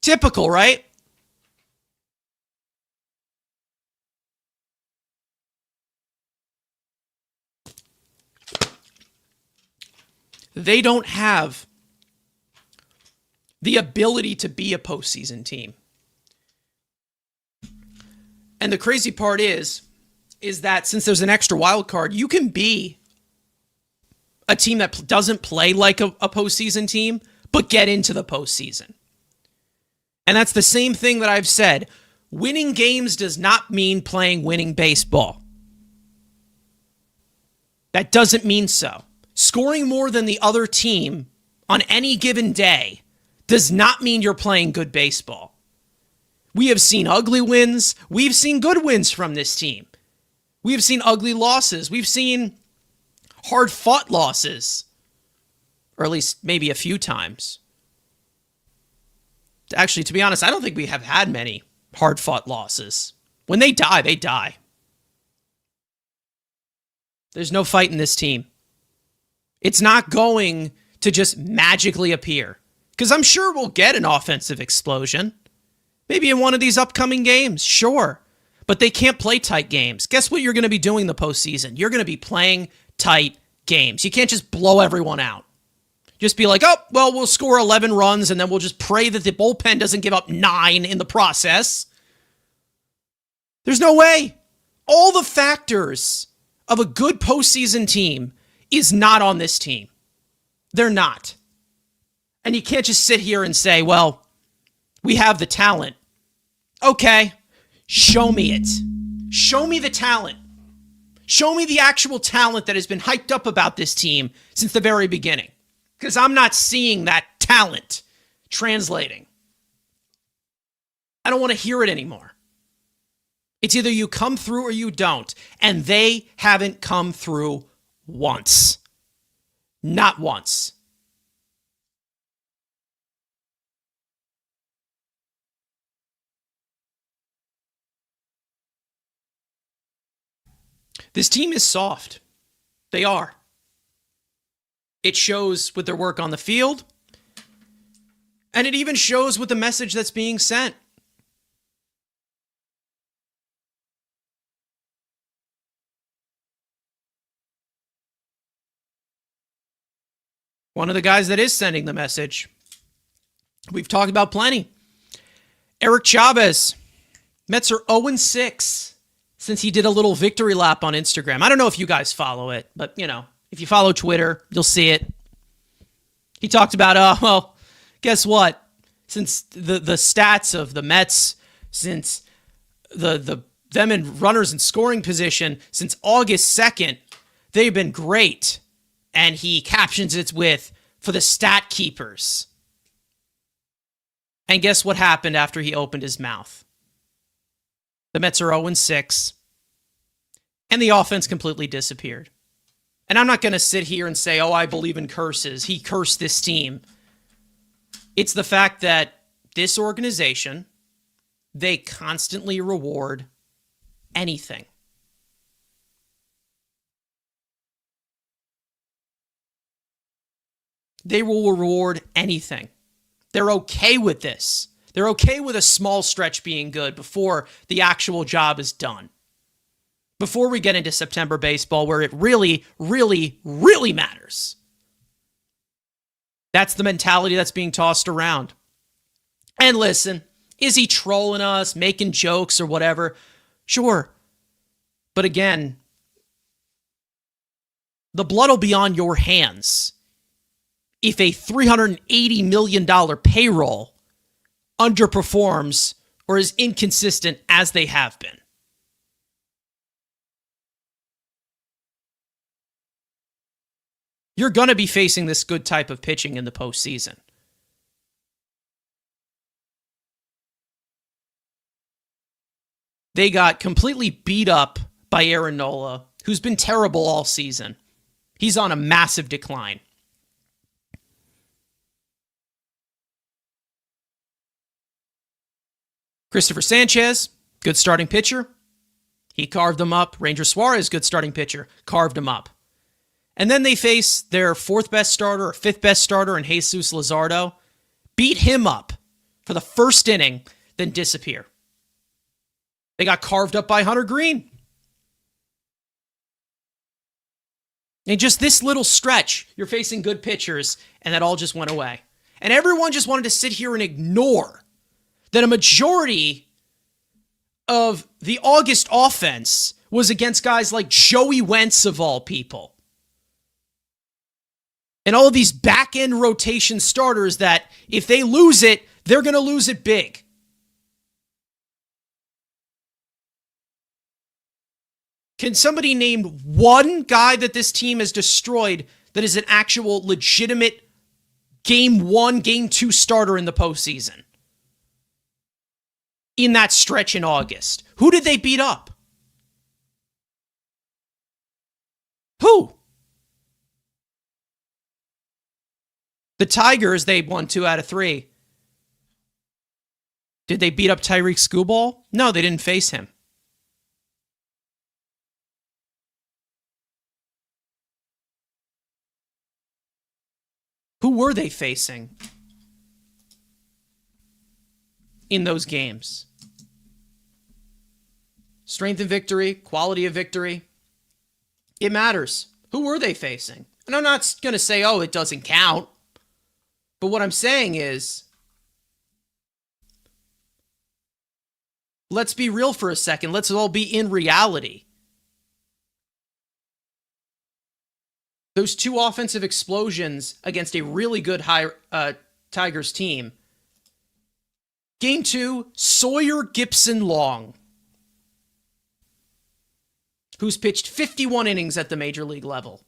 A: Typical, right? They don't have the ability to be a postseason team. And the crazy part is that since there's an extra wild card, you can be a team that doesn't play like a postseason team, but get into the postseason. And that's the same thing that I've said. Winning games does not mean playing winning baseball. That doesn't mean so. Scoring more than the other team on any given day does not mean you're playing good baseball. We have seen ugly wins. We've seen good wins from this team. We have seen ugly losses. We've seen hard-fought losses. Or at least maybe a few times. Actually, to be honest, I don't think we have had many hard-fought losses. When they die, they die. There's no fight in this team. It's not going to just magically appear. Because I'm sure we'll get an offensive explosion. Maybe in one of these upcoming games, sure. But they can't play tight games. Guess what you're going to be doing the postseason? You're going to be playing tight games. You can't just blow everyone out. Just be like, oh, well, we'll score 11 runs and then we'll just pray that the bullpen doesn't give up 9 in the process. There's no way. All the factors of a good postseason team is not on this team. They're not. And you can't just sit here and say, well, we have the talent. Okay, show me it. Show me the talent. Show me the actual talent that has been hyped up about this team since the very beginning. Because I'm not seeing that talent translating. I don't want to hear it anymore. It's either you come through or you don't. And they haven't come through once. Not once. This team is soft. They are. It shows with their work on the field. And it even shows with the message that's being sent. One of the guys that is sending the message, we've talked about plenty. Eric Chavez. Mets are 0-6 since he did a little victory lap on Instagram. I don't know if you guys follow it, but, you know, if you follow Twitter, you'll see it. He talked about, well, guess what? Since the stats of the Mets, since them in runners in scoring position, since August 2nd, they've been great. And he captions it with, for the stat keepers. And guess what happened after he opened his mouth? The Mets are 0-6. And the offense completely disappeared. And I'm not going to sit here and say, oh, I believe in curses. He cursed this team. It's the fact that this organization, they constantly reward anything. They will reward anything. They're okay with this. They're okay with a small stretch being good before the actual job is done. Before we get into September baseball, where it really, really, really matters. That's the mentality that's being tossed around. And listen, is he trolling us, making jokes or whatever? Sure. But again, the blood will be on your hands if a $380 million payroll underperforms or is inconsistent as they have been. You're going to be facing this good type of pitching in the postseason. They got completely beat up by Aaron Nola, who's been terrible all season. He's on a massive decline. Christopher Sanchez, good starting pitcher. He carved them up. Ranger Suarez, good starting pitcher, carved them up. And then they face their fourth best starter or fifth best starter in Jesus Luzardo, beat him up for the first inning, then disappear. They got carved up by Hunter Green. And just this little stretch, you're facing good pitchers, and that all just went away. And everyone just wanted to sit here and ignore that a majority of the August offense was against guys like Joey Wentz of all people. And all of these back-end rotation starters that if they lose it, they're going to lose it big. Can somebody name one guy that this team has destroyed that is an actual legitimate game 1, game 2 starter in the postseason? In that stretch in August. Who did they beat up? Who? The Tigers, they won 2 out of 3. Did they beat up Tyreek Skubal? No, they didn't face him. Who were they facing in those games? Strength of victory, quality of victory. It matters. Who were they facing? And I'm not going to say, oh, it doesn't count. But what I'm saying is, let's be real for a second. Let's all be in reality. Those 2 offensive explosions against a really good Tigers team. Game 2, Sawyer Gipson-Long, who's pitched 51 innings at the major league level.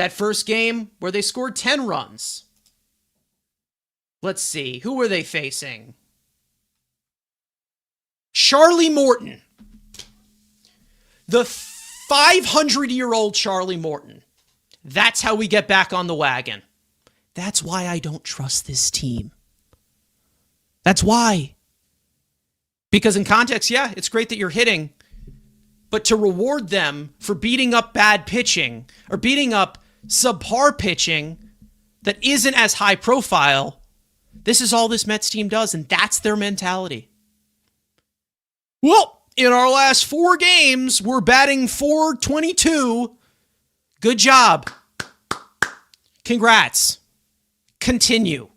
A: That first game where they scored 10 runs. Let's see. Who were they facing? Charlie Morton. The 500-year-old Charlie Morton. That's how we get back on the wagon. That's why I don't trust this team. That's why. Because in context, yeah, it's great that you're hitting, but to reward them for beating up bad pitching or beating up subpar pitching that isn't as high profile, this is all this Mets team does, and that's their mentality. Well, in our last 4 games, we're batting .422. Good job. Congrats. Continue.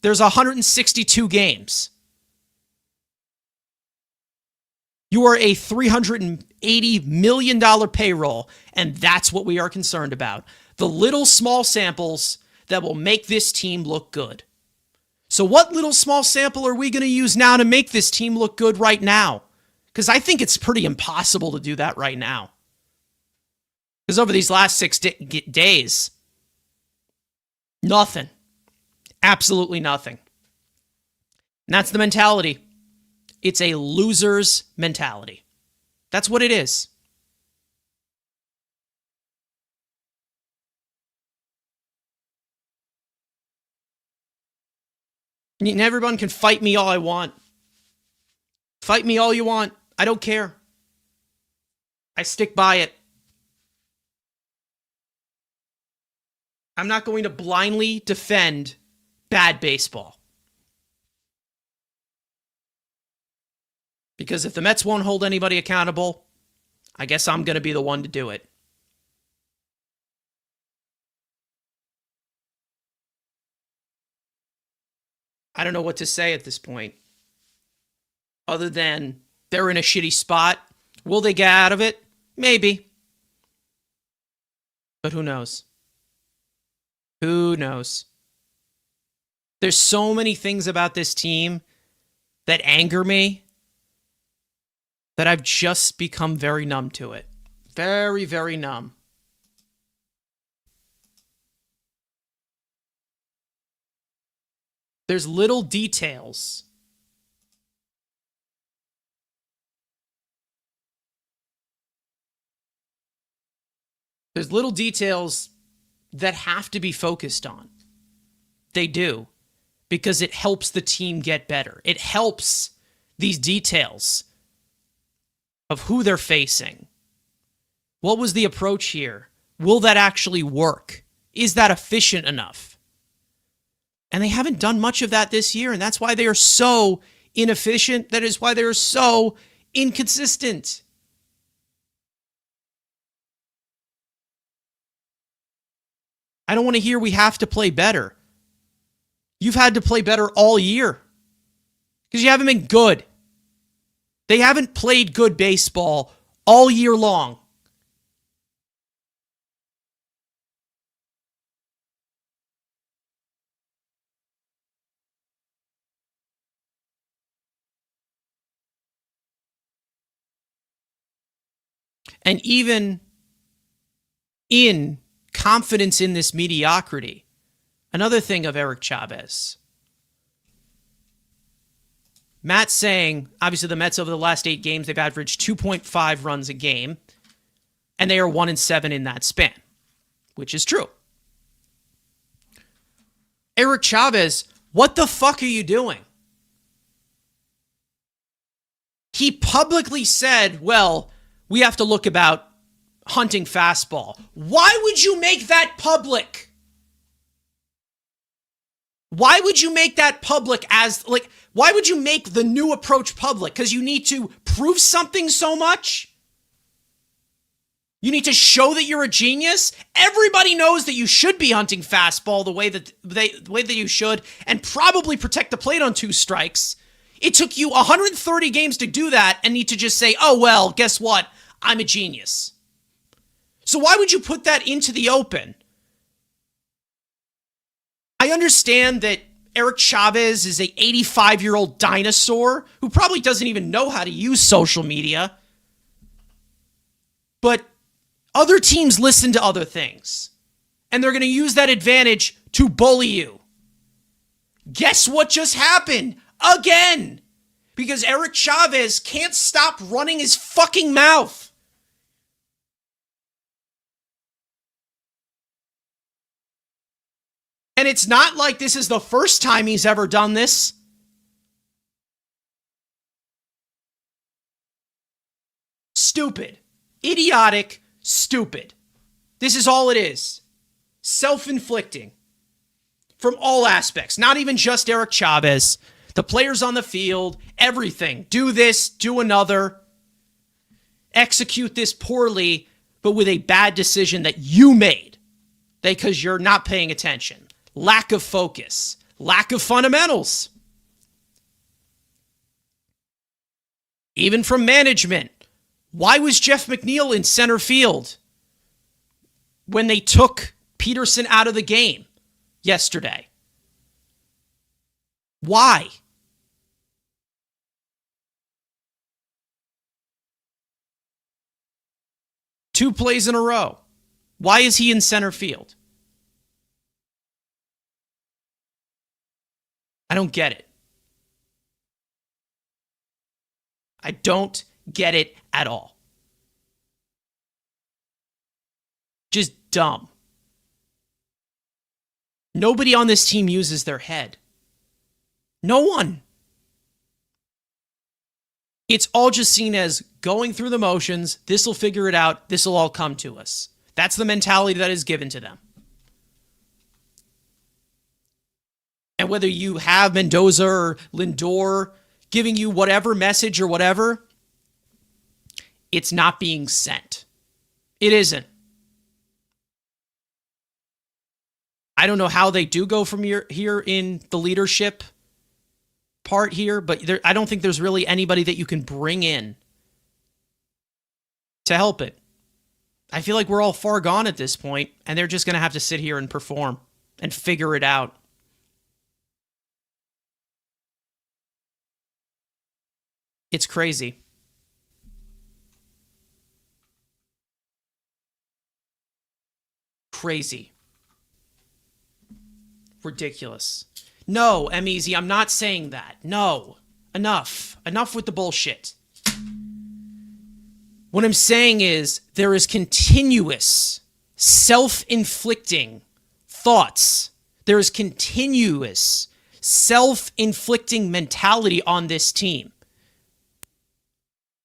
A: There's 162 games. You are a $380 million payroll, and that's what we are concerned about. The little small samples that will make this team look good. So what little small sample are we going to use now to make this team look good right now? Because I think it's pretty impossible to do that right now. Because over these last 6 days, nothing. Absolutely nothing. And that's the mentality. It's a loser's mentality. That's what it is. And everyone can fight me all I want. Fight me all you want. I don't care. I stick by it. I'm not going to blindly defend bad baseball. Because if the Mets won't hold anybody accountable, I guess I'm going to be the one to do it. I don't know what to say at this point. Other than they're in a shitty spot. Will they get out of it? Maybe. But who knows? Who knows? There's so many things about this team that anger me that I've just become very numb to it. Very, very numb. There's little details. There's little details that have to be focused on. They do. Because it helps the team get better. It helps these details of who they're facing. What was the approach here? Will that actually work? Is that efficient enough? And they haven't done much of that this year, and that's why they are so inefficient. That is why they are so inconsistent. I don't want to hear we have to play better. You've had to play better all year because you haven't been good. They haven't played good baseball all year long. And even in confidence in this mediocrity, another thing of Eric Chavez. Matt's saying, obviously the Mets over the last 8 games, they've averaged 2.5 runs a game, and they are 1-7 in that span, which is true. Eric Chavez, what the fuck are you doing? He publicly said, well, we have to look about hunting fastball. Why would you make that public? Why would you make that public why would you make the new approach public? Because you need to prove something so much? You need to show that you're a genius? Everybody knows that you should be hunting fastball the way that you should and probably protect the plate on 2 strikes. It took you 130 games to do that and need to just say, oh, well, guess what? I'm a genius. So why would you put that into the open? I understand that Eric Chavez is a 85-year-old dinosaur who probably doesn't even know how to use social media. But other teams listen to other things. and they're going to use that advantage to bully you. Guess what just happened? Again. Because Eric Chavez can't stop running his fucking mouth. And it's not like this is the first time he's ever done this. Stupid. Idiotic. Stupid. This is all it is. Self-inflicting. From all aspects. Not even just Eric Chavez. The players on the field. Everything. Do this. Do another. Execute this poorly, but with a bad decision that you made. Because you're not paying attention. Lack of focus. Lack of fundamentals. Even from management. Why was Jeff McNeil in center field when they took Peterson out of the game yesterday? Why? Two plays in a row. Why is he in center field? I don't get it. I don't get it at all. Just dumb. Nobody on this team uses their head. No one. It's all just seen as going through the motions. This will figure it out. This will all come to us. That's the mentality that is given to them. And whether you have Mendoza or Lindor giving you whatever message or whatever, it's not being sent. It isn't. I don't know how they do go from here in the leadership part here, but I don't think there's really anybody that you can bring in to help it. I feel like we're all far gone at this point, and they're just going to have to sit here and perform and figure it out. It's crazy. Crazy. Ridiculous. No, M-Easy, I'm not saying that. No. Enough. Enough with the bullshit. What I'm saying is there is continuous self-inflicting thoughts. There is continuous self-inflicting mentality on this team.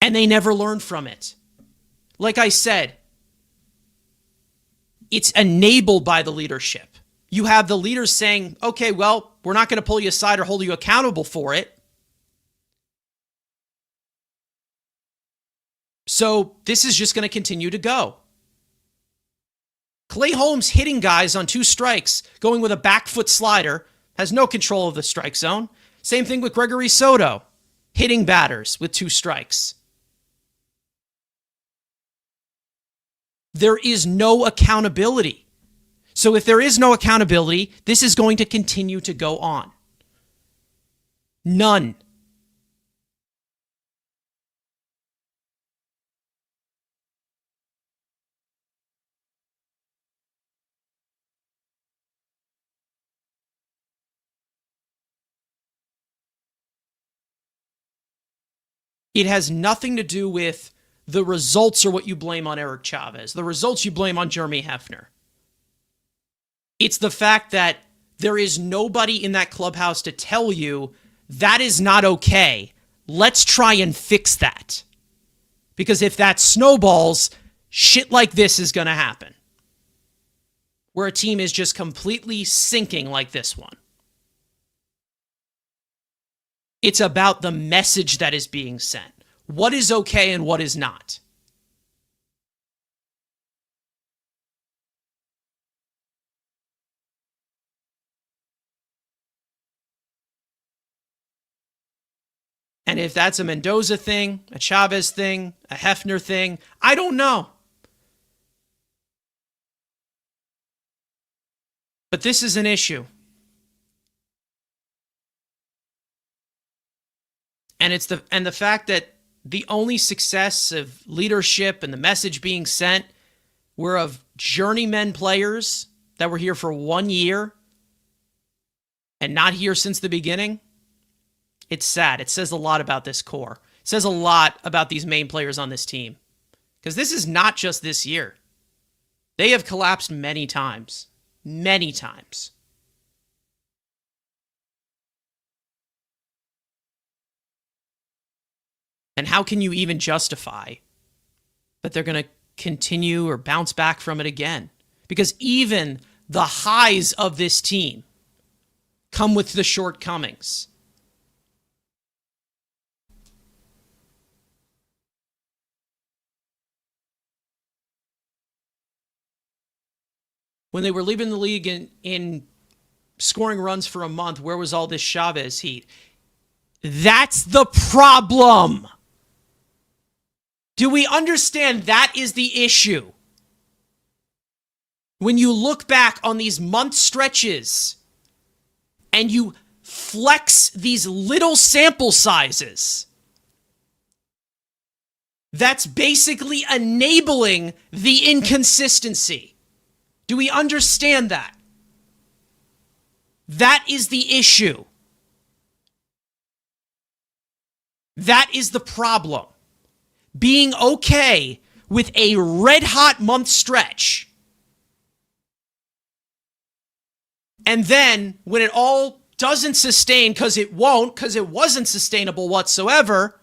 A: And they never learn from it. Like I said, it's enabled by the leadership. You have the leaders saying, okay, well, we're not going to pull you aside or hold you accountable for it. So this is just going to continue to go. Clay Holmes hitting guys on 2 strikes, going with a back foot slider, has no control of the strike zone. Same thing with Gregory Soto, hitting batters with 2 strikes. There is no accountability. So if there is no accountability, this is going to continue to go on. None. It has nothing to do with the results are what you blame on Eric Chavez. The results you blame on Jeremy Hefner. It's the fact that there is nobody in that clubhouse to tell you that is not okay. Let's try and fix that. Because if that snowballs, shit like this is going to happen. Where a team is just completely sinking like this one. It's about the message that is being sent. What is okay and what is not. And if that's a Mendoza thing, a Chavez thing, a Hefner thing, I don't know. But this is an issue. And it's the fact that the only success of leadership and the message being sent were of journeyman players that were here for 1 year and not here since the beginning, it's sad. It says a lot about this core. It says a lot about these main players on this team. Because this is not just this year. They have collapsed many times. Many times. And how can you even justify that they're going to continue or bounce back from it again? Because even the highs of this team come with the shortcomings. When they were leaving the league in scoring runs for a month, where was all this Chavez heat? That's the problem. Do we understand that is the issue? When you look back on these month stretches and you flex these little sample sizes, that's basically enabling the inconsistency. Do we understand that? That is the issue. That is the problem. Being okay with a red-hot month stretch. And then, when it all doesn't sustain, because it won't, because it wasn't sustainable whatsoever,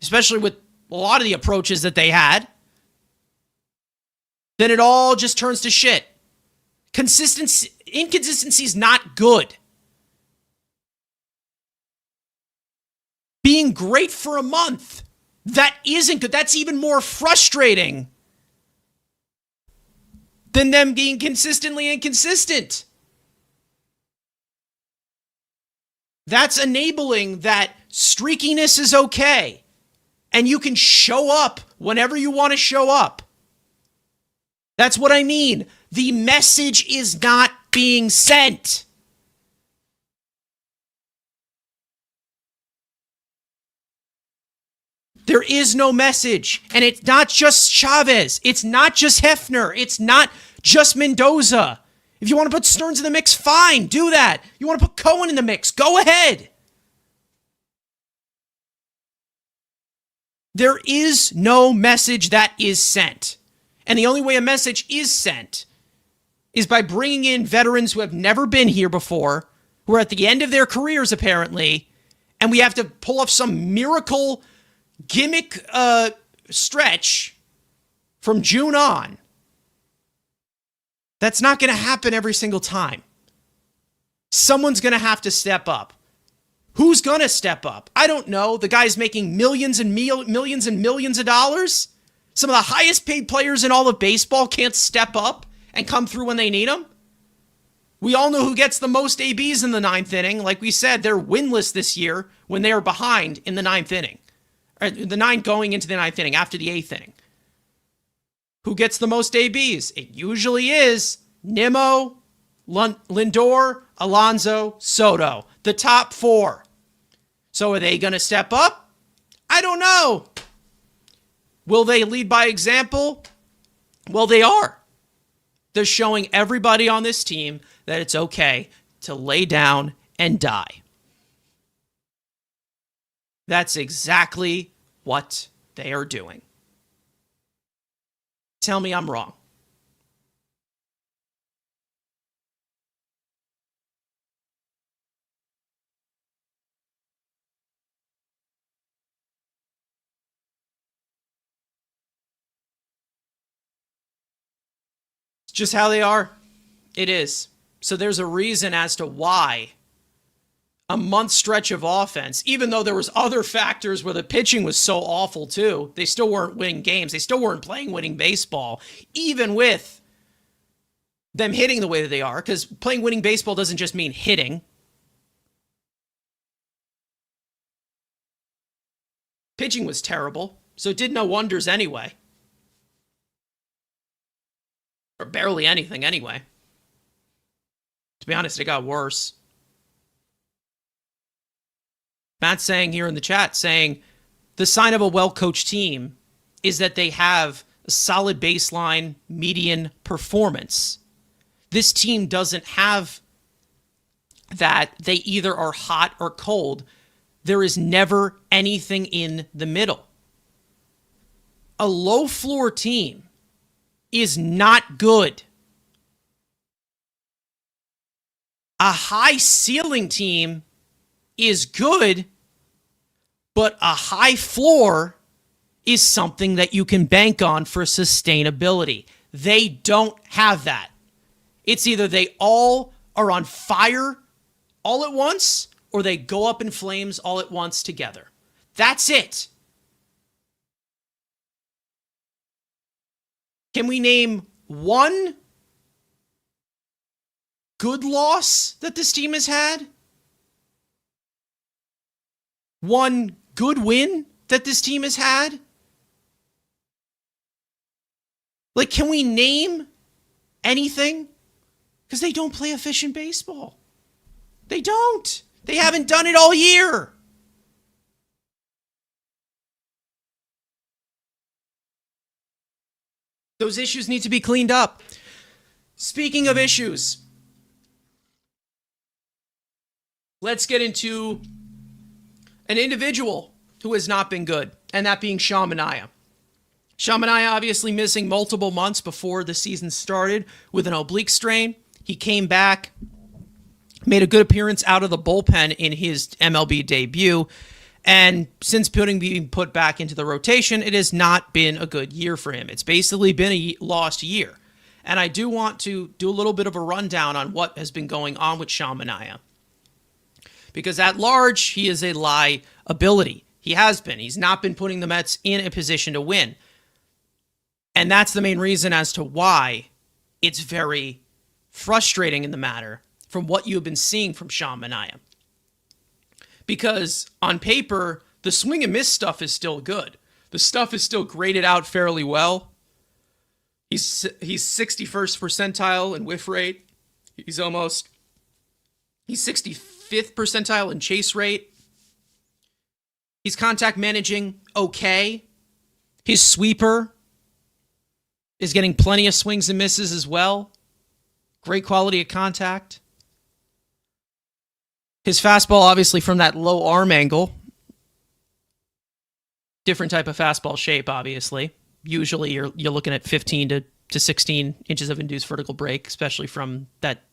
A: especially with a lot of the approaches that they had, then it all just turns to shit. Inconsistency is not good. Being great for a month, that isn't good. That's even more frustrating than them being consistently inconsistent. That's enabling that streakiness is okay. And you can show up whenever you want to show up. That's what I mean. The message is not being sent. There is no message. And it's not just Chavez. It's not just Hefner. It's not just Mendoza. If you want to put Stearns in the mix, fine, do that. You want to put Cohen in the mix, go ahead. There is no message that is sent. And the only way a message is sent is by bringing in veterans who have never been here before, who are at the end of their careers apparently, and we have to pull off some miracle gimmick stretch from June on. That's not going to happen every single time. Someone's going to have to step up. Who's going to step up? I don't know. The guy's making millions and millions and millions of dollars. Some of the highest paid players in all of baseball can't step up and come through when they need them. We all know who gets the most ABs in the ninth inning. Like we said, they're winless this year when they are behind in the ninth inning. Or the ninth going into the ninth inning after the eighth inning. Who gets the most ABs? It usually is Nimmo, Lindor, Alonso, Soto. The top four. So are they going to step up? I don't know. Will they lead by example? Well, they are. They're showing everybody on this team that it's okay to lay down and die. That's exactly what they are doing. Tell me I'm wrong. It's just how they are. It is. So there's a reason as to why a month stretch of offense, even though there was other factors where the pitching was so awful too, they still weren't winning games. They still weren't playing winning baseball, even with them hitting the way that they are, because playing winning baseball doesn't just mean hitting. Pitching was terrible, so it did no wonders anyway. Or barely anything anyway. To be honest, it got worse. Matt's saying here in the chat, saying the sign of a well-coached team is that they have a solid baseline median performance. This team doesn't have that. They either are hot or cold. There is never anything in the middle. A low floor team is not good. A high ceiling team is good, but a high floor is something that you can bank on for sustainability. They don't have that. It's either they all are on fire all at once, or they go up in flames all at once together. That's it. Can we name one good loss that this team has had? One good win that this team has had? Like, can we name anything? Because they don't play efficient baseball. They don't. They haven't done it all year. Those issues need to be cleaned up. Speaking of issues, let's get into an individual who has not been good, and that being Sean Manaea. Sean Manaea obviously missing multiple months before the season started with an oblique strain. He came back, made a good appearance out of the bullpen in his MLB debut, and since being put back into the rotation, it has not been a good year for him. It's basically been a lost year. And I do want to do a little bit of a rundown on what has been going on with Sean Manaea. Because at large, he is a liability. He has been. He's not been putting the Mets in a position to win. And that's the main reason as to why it's very frustrating in the matter from what you've been seeing from Sean Manaea. Because on paper, the swing and miss stuff is still good. The stuff is still graded out fairly well. He's 61st percentile in whiff rate. He's 65th percentile in chase rate. He's contact managing okay. His sweeper is getting plenty of swings and misses as well. Great quality of contact. His fastball, obviously, from that low arm angle. Different type of fastball shape, obviously. Usually you're looking at 15 to 16 inches of induced vertical break, especially from that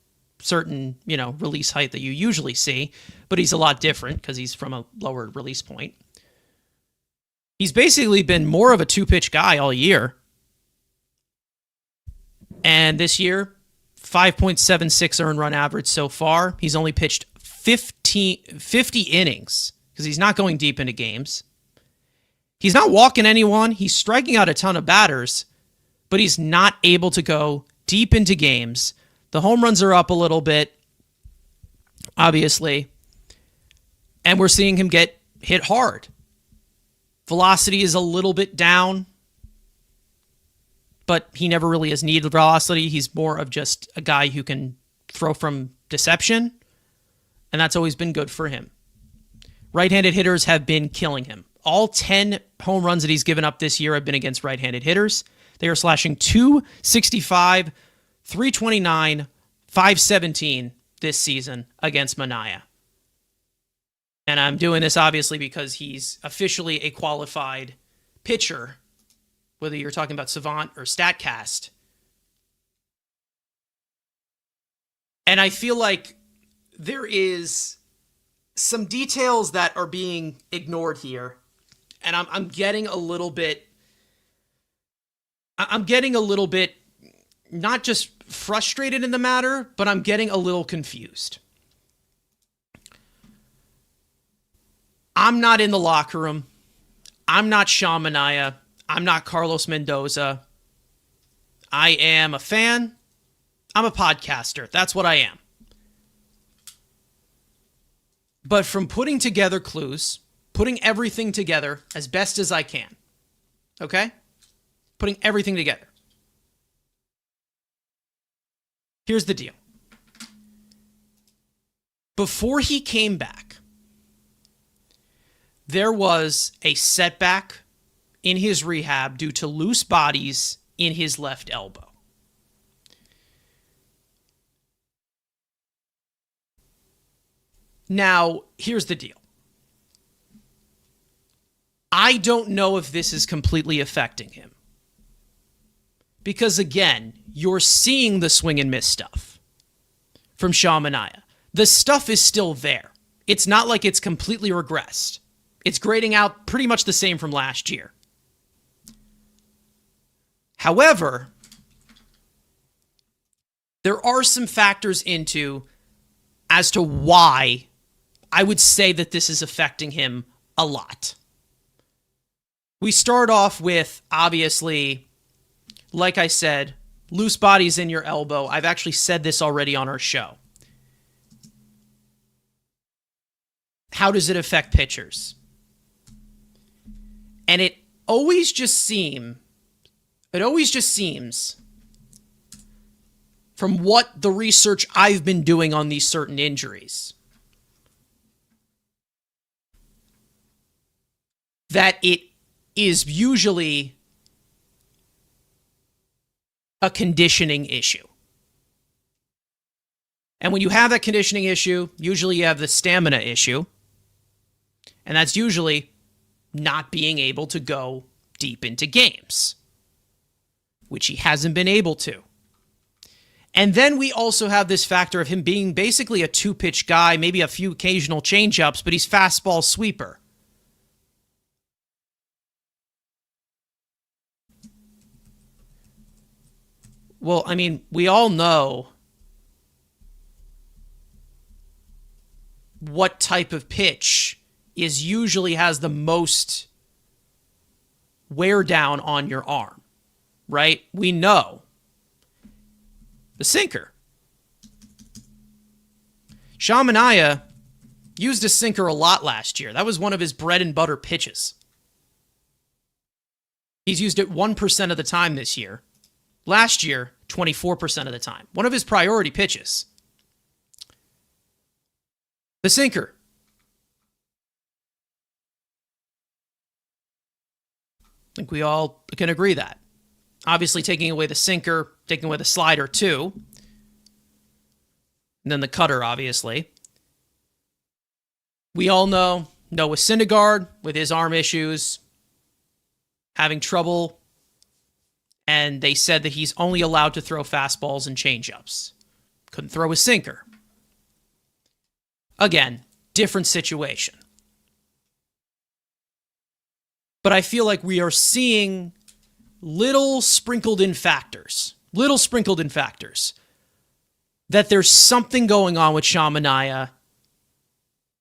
A: certain, release height that you usually see. But he's a lot different because he's from a lower release point. He's basically been more of a two-pitch guy all year. And this year, 5.76 earned run average so far. He's only pitched 50 innings because he's not going deep into games. He's not walking anyone. He's striking out a ton of batters, but he's not able to go deep into games. The home runs are up a little bit, obviously, and we're seeing him get hit hard. Velocity is a little bit down, but he never really has needed velocity. He's more of just a guy who can throw from deception, and that's always been good for him. Right-handed hitters have been killing him. All 10 home runs that he's given up this year have been against right-handed hitters. They are slashing .265, .329, .517 this season against Manaea. And I'm doing this obviously because he's officially a qualified pitcher, whether you're talking about Savant or StatCast. And I feel like there is some details that are being ignored here. And I'm getting a little bit not just frustrated in the matter, but I'm getting a little confused. I'm not in the locker room. I'm not Sean Manaea. I'm not Carlos Mendoza. I am a fan. I'm a podcaster. That's what I am. But from putting together clues, putting everything together as best as I can, okay? Putting everything together. Here's the deal. Before he came back, there was a setback in his rehab due to loose bodies in his left elbow. Now, here's the deal. I don't know if this is completely affecting him. Because again, you're seeing the swing and miss stuff from Sean Manaea. The stuff is still there. It's not like it's completely regressed. It's grading out pretty much the same from last year. However, there are some factors as to why I would say that this is affecting him a lot. We start off with, obviously, like I said, loose bodies in your elbow. I've actually said this already on our show. How does it affect pitchers? And it always just seems, from what the research I've been doing on these certain injuries, that it is usually a conditioning issue. And when you have that conditioning issue, usually you have the stamina issue. And that's usually not being able to go deep into games, which he hasn't been able to. And then we also have this factor of him being basically a two-pitch guy, maybe a few occasional changeups, but he's fastball sweeper. Well, I mean, we all know what type of pitch usually has the most wear down on your arm, right? We know the sinker. Sean Manaea used a sinker a lot last year. That was one of his bread and butter pitches. He's used it 1% of the time this year. Last year, 24% of the time. One of his priority pitches. The sinker. I think we all can agree that. Obviously, taking away the sinker, taking away the slider too. And then the cutter, obviously. We all know Noah Syndergaard, with his arm issues, having trouble. And they said that he's only allowed to throw fastballs and changeups. Couldn't throw a sinker. Again, different situation. But I feel like we are seeing little sprinkled in factors, that there's something going on with Sean Manaea,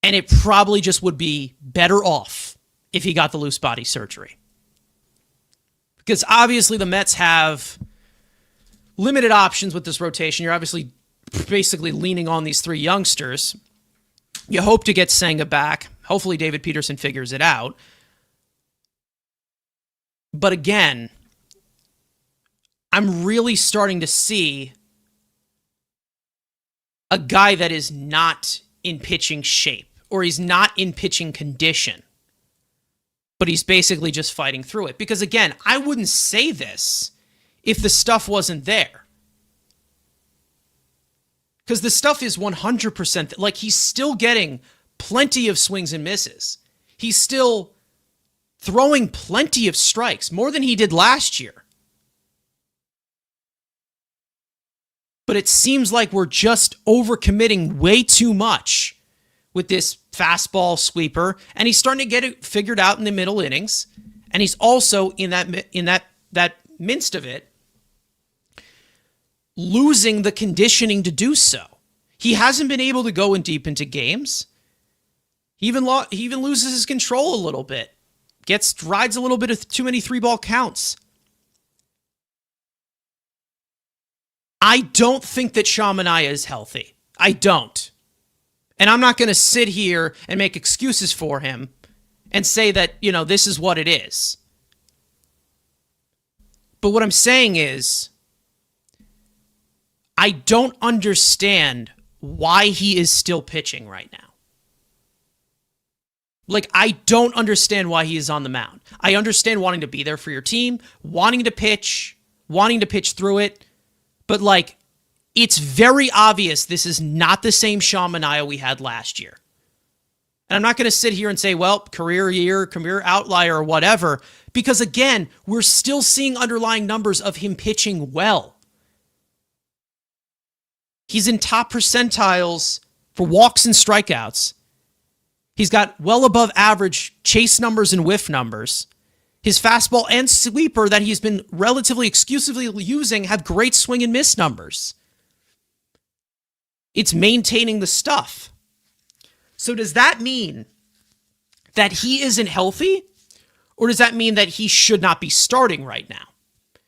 A: and it probably just would be better off if he got the loose body surgery. Because obviously the Mets have limited options with this rotation. You're obviously basically leaning on these three youngsters. You hope to get Senga back. Hopefully David Peterson figures it out. But again, I'm really starting to see a guy that is not in pitching shape, or he's not in pitching condition, but he's basically just fighting through it. Because again, I wouldn't say this if the stuff wasn't there. Because the stuff is 100%, like he's still getting plenty of swings and misses. He's still throwing plenty of strikes, more than he did last year. But it seems like we're just overcommitting way too much with this fastball sweeper, and he's starting to get it figured out in the middle innings, and he's also in that midst of it losing the conditioning to do so. He hasn't been able to go in deep into games. He even loses his control a little bit. Rides a little bit of too many 3-ball counts. I don't think that Sean Manaea is healthy. I don't. And I'm not going to sit here and make excuses for him and say that, this is what it is. But what I'm saying is, I don't understand why he is still pitching right now. Like, I don't understand why he is on the mound. I understand wanting to be there for your team, wanting to pitch through it. But, like, it's very obvious this is not the same Sean Manaea we had last year. And I'm not going to sit here and say, well, career year, career outlier, or whatever, because again, we're still seeing underlying numbers of him pitching well. He's in top percentiles for walks and strikeouts. He's got well above average chase numbers and whiff numbers. His fastball and sweeper that he's been relatively exclusively using have great swing and miss numbers. It's maintaining the stuff. So does that mean that he isn't healthy? Or does that mean that he should not be starting right now?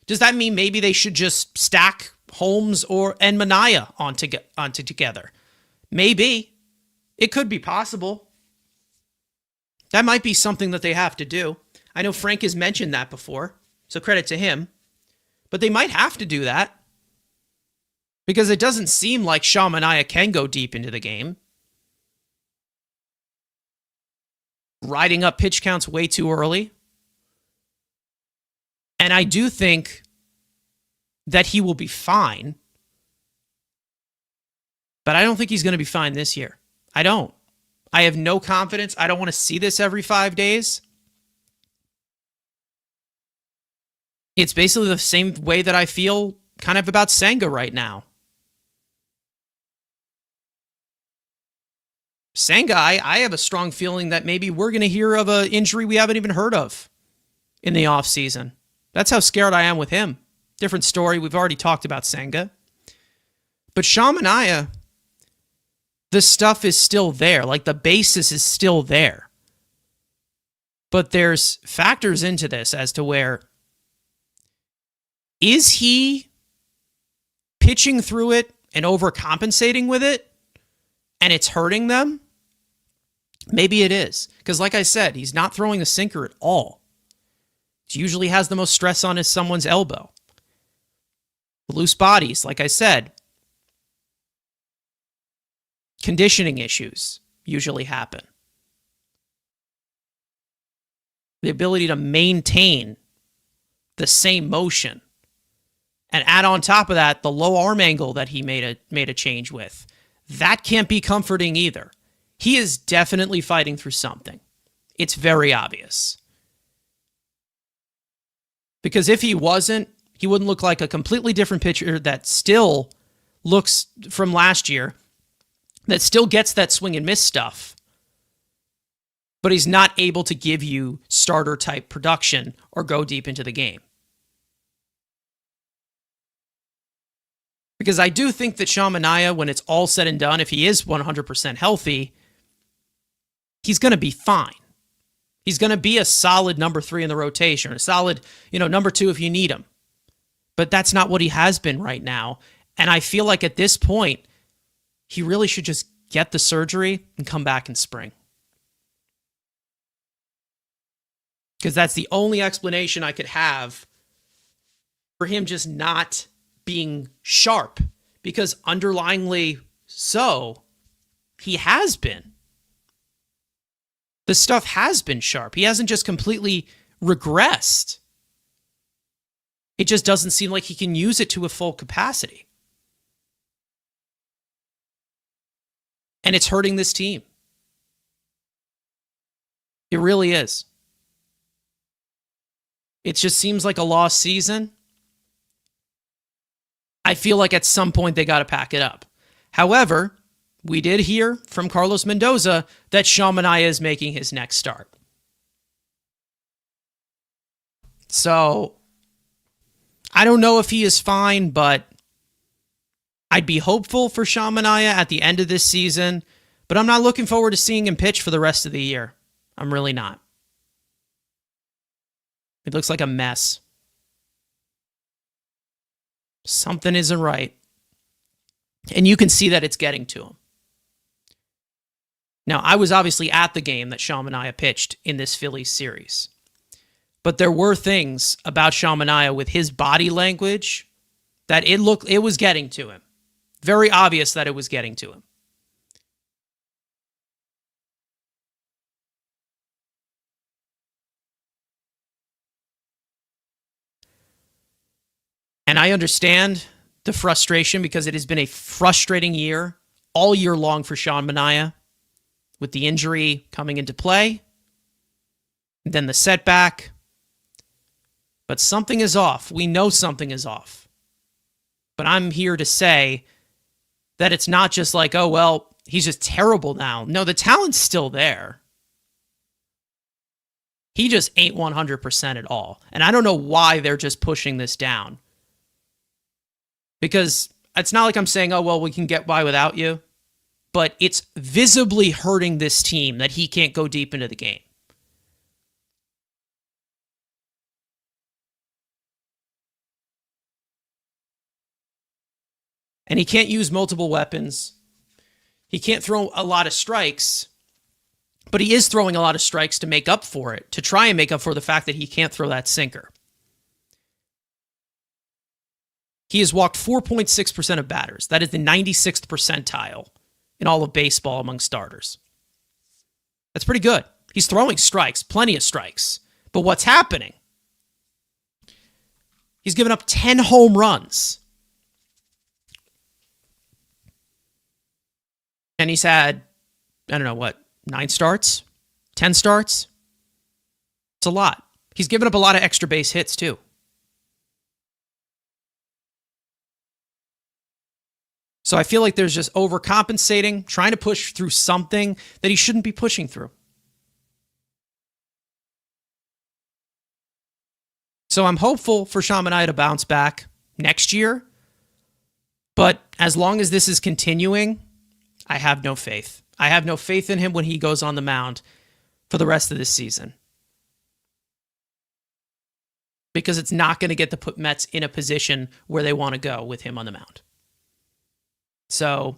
A: Does that mean maybe they should just stack Holmes and Manaea onto together? Maybe. It could be possible. That might be something that they have to do. I know Frank has mentioned that before, so credit to him. But they might have to do that because it doesn't seem like Sean Manaea can go deep into the game. Riding up pitch counts way too early. And I do think that he will be fine. But I don't think he's going to be fine this year. I don't. I have no confidence. I don't want to see this every 5 days. It's basically the same way that I feel kind of about Senga right now. Senga, I have a strong feeling that maybe we're going to hear of an injury we haven't even heard of in the offseason. That's how scared I am with him. Different story. We've already talked about Senga. But Sean Manaea, the stuff is still there. Like the basis is still there. But there's factors into this as to where, is he pitching through it and overcompensating with it and it's hurting them? Maybe it is. Because like I said, he's not throwing a sinker at all. He usually has the most stress on is someone's elbow. Loose bodies, like I said. Conditioning issues usually happen. The ability to maintain the same motion. And add on top of that, the low arm angle that he made a change with. That can't be comforting either. He is definitely fighting through something. It's very obvious. Because if he wasn't, he wouldn't look like a completely different pitcher that still looks from last year, that still gets that swing and miss stuff, but he's not able to give you starter type production or go deep into the game. Because I do think that Sean Manaea, when it's all said and done, if he is 100% healthy, he's going to be fine. He's going to be a solid number 3 in the rotation, a solid, number 2 if you need him. But that's not what he has been right now. And I feel like at this point, he really should just get the surgery and come back in spring. Because that's the only explanation I could have for him just not being sharp. Because underlyingly so, he has been. The stuff has been sharp. He hasn't just completely regressed. It just doesn't seem like he can use it to a full capacity. And it's hurting this team. It really is. It just seems like a lost season. I feel like at some point they got to pack it up. However, we did hear from Carlos Mendoza that Sean Manaea is making his next start. So, I don't know if he is fine, but I'd be hopeful for Sean Manaea at the end of this season, but I'm not looking forward to seeing him pitch for the rest of the year. I'm really not. It looks like a mess. Something isn't right. And you can see that it's getting to him. Now, I was obviously at the game that Sean Manaea pitched in this Phillies series. But there were things about Sean Manaea with his body language that it was getting to him. Very obvious that it was getting to him. And I understand the frustration because it has been a frustrating year, all year long for Sean Manaea. with the injury coming into play, then the setback. But something is off. We know something is off. But I'm here to say that it's not just like, oh, well, he's just terrible now. No, the talent's still there. He just ain't 100% at all. And I don't know why they're just pushing this down. Because it's not like I'm saying, oh, well, we can get by without you. But it's visibly hurting this team that he can't go deep into the game. And he can't use multiple weapons. He can't throw a lot of strikes. But he is throwing a lot of strikes to make up for it, to try and make up for the fact that he can't throw that sinker. He has walked 4.6% of batters. That is the 96th percentile in all of baseball among starters. That's pretty good. He's throwing strikes, plenty of strikes. But what's happening? He's given up 10 home runs. And he's had, I don't know what, 9 starts? 10 starts? It's a lot. He's given up a lot of extra base hits, too. So I feel like there's just overcompensating, trying to push through something that he shouldn't be pushing through. So I'm hopeful for Sean Manaea to bounce back next year. But as long as this is continuing, I have no faith. I have no faith in him when he goes on the mound for the rest of this season. Because it's not going to get the Mets in a position where they want to go with him on the mound. So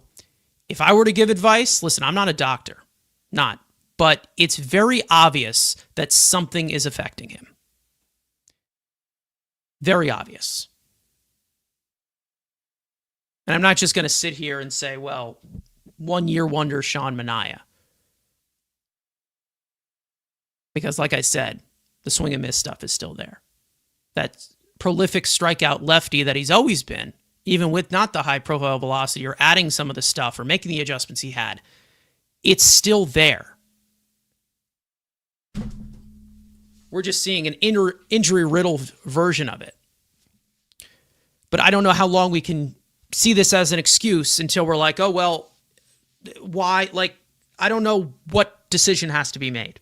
A: if I were to give advice, listen, I'm not a doctor. Not. But it's very obvious that something is affecting him. Very obvious. And I'm not just going to sit here and say, well, 1 year wonder Sean Manaea. Because like I said, the swing and miss stuff is still there. That prolific strikeout lefty that he's always been, even with not the high profile velocity or adding some of the stuff or making the adjustments he had, it's still there. We're just seeing an injury-riddled version of it. But I don't know how long we can see this as an excuse until we're like, oh, well, why? Like, I don't know what decision has to be made.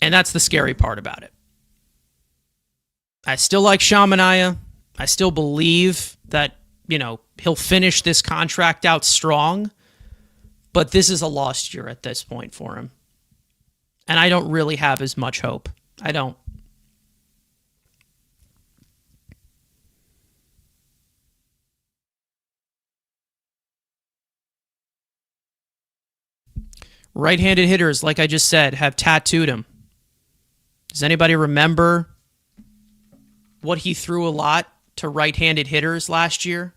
A: And that's the scary part about it. I still like Sean Manaea. I still believe that, he'll finish this contract out strong. But this is a lost year at this point for him. And I don't really have as much hope. I don't. Right-handed hitters, like I just said, have tattooed him. Does anybody remember what he threw a lot to right-handed hitters last year?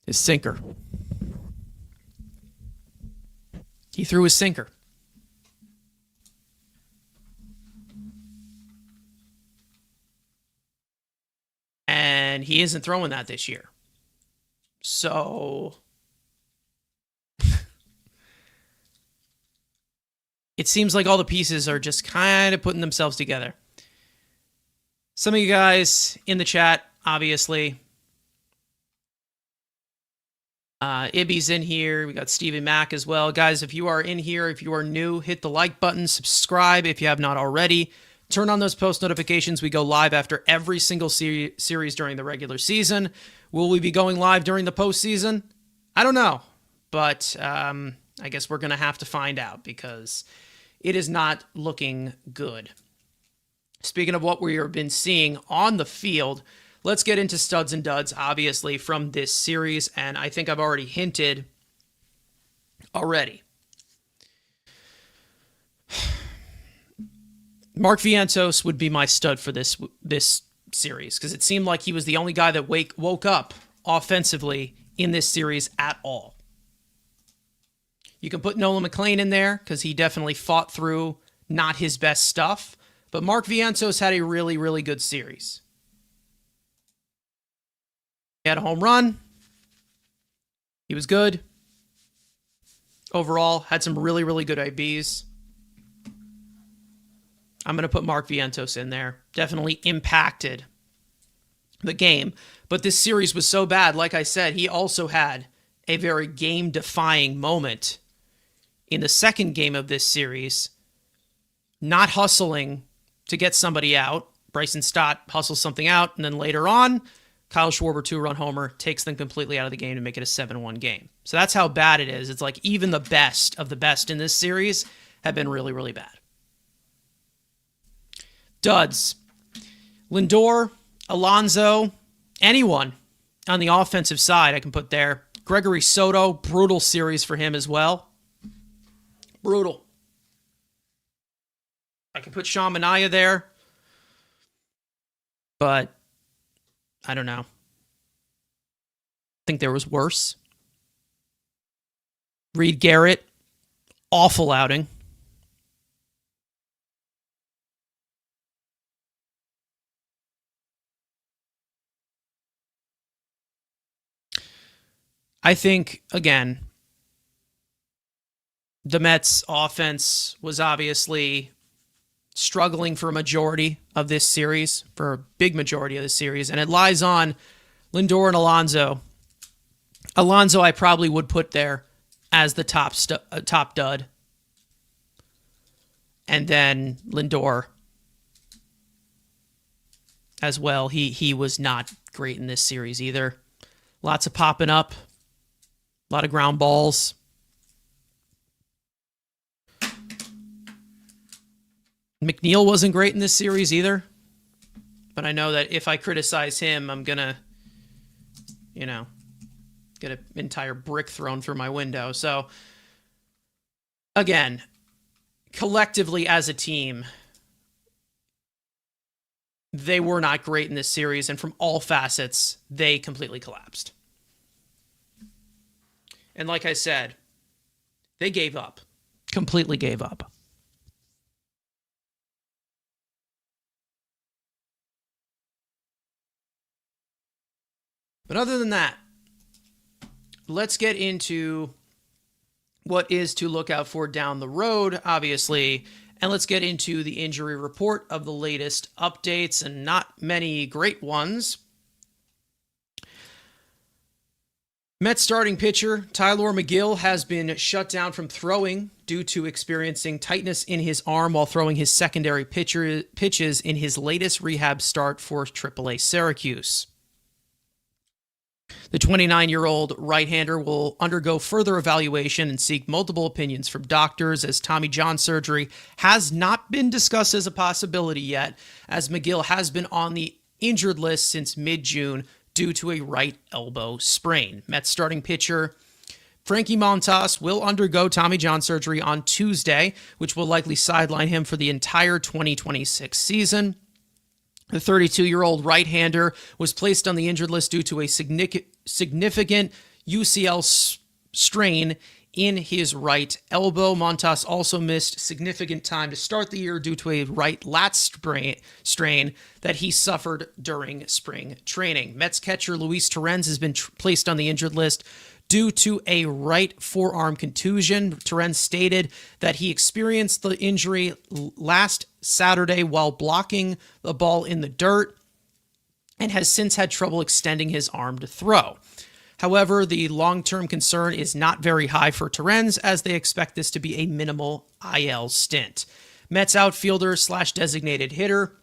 A: His sinker. He threw his sinker. And he isn't throwing that this year. So it seems like all the pieces are just kind of putting themselves together. Some of you guys in the chat, obviously. Ibby's in here. We got Stephen Mack as well. Guys, if you are in here, if you are new, hit the like button, subscribe if you have not already. Turn on those post notifications. We go live after every single series during the regular season. Will we be going live during the postseason? I don't know. But I guess we're going to have to find out because it is not looking good. Speaking of what we have been seeing on the field, let's get into studs and duds, obviously, from this series. And I think I've already hinted already. Mark Vientos would be my stud for this series because it seemed like he was the only guy that woke up offensively in this series at all. You can put Nolan McLean in there because he definitely fought through not his best stuff, but Mark Vientos had a really, really good series. He had a home run. He was good. Overall, had some really, really good IBs. I'm going to put Mark Vientos in there. Definitely impacted the game. But this series was so bad, like I said, he also had a very game-defying moment in the second game of this series, not hustling to get somebody out. Bryson Stott hustles something out, and then later on, Kyle Schwarber, 2-run homer, takes them completely out of the game to make it a 7-1 game. So that's how bad it is. It's like even the best of the best in this series have been really, really bad. Duds. Lindor, Alonso, anyone on the offensive side I can put there. Gregory Soto, brutal series for him as well. Brutal. I can put Sean Manaea there. But I don't know. I think there was worse. Reed Garrett, awful outing. I think, again, the Mets offense was obviously struggling for a majority of this series, for a big majority of the series, and it lies on Lindor and Alonso. Alonso I probably would put there as the top dud. And then Lindor as well. He was not great in this series either. Lots of popping up. A lot of ground balls. McNeil wasn't great in this series either. But I know that if I criticize him, I'm going to, get an entire brick thrown through my window. So, again, collectively as a team, they were not great in this series. And from all facets, they completely collapsed. And like I said, they gave up. Completely gave up. But other than that, let's get into what is to look out for down the road, obviously. And let's get into the injury report of the latest updates, and not many great ones. Mets starting pitcher Tylor Megill has been shut down from throwing due to experiencing tightness in his arm while throwing his secondary pitches in his latest rehab start for AAA Syracuse. The 29-year-old right-hander will undergo further evaluation and seek multiple opinions from doctors, as Tommy John surgery has not been discussed as a possibility yet, as Megill has been on the injured list since mid-June due to a right elbow sprain. Mets starting pitcher Frankie Montas will undergo Tommy John surgery on Tuesday, which will likely sideline him for the entire 2026 season. The 32-year-old right-hander was placed on the injured list due to a significant UCL strain in his right elbow. Montas also missed significant time to start the year due to a right lat strain that he suffered during spring training. Mets catcher Luis Torrens has been placed on the injured list due to a right forearm contusion. Torrens stated that he experienced the injury last Saturday while blocking the ball in the dirt and has since had trouble extending his arm to throw. However, the long-term concern is not very high for Torrens, as they expect this to be a minimal IL stint. Mets outfielder / designated hitter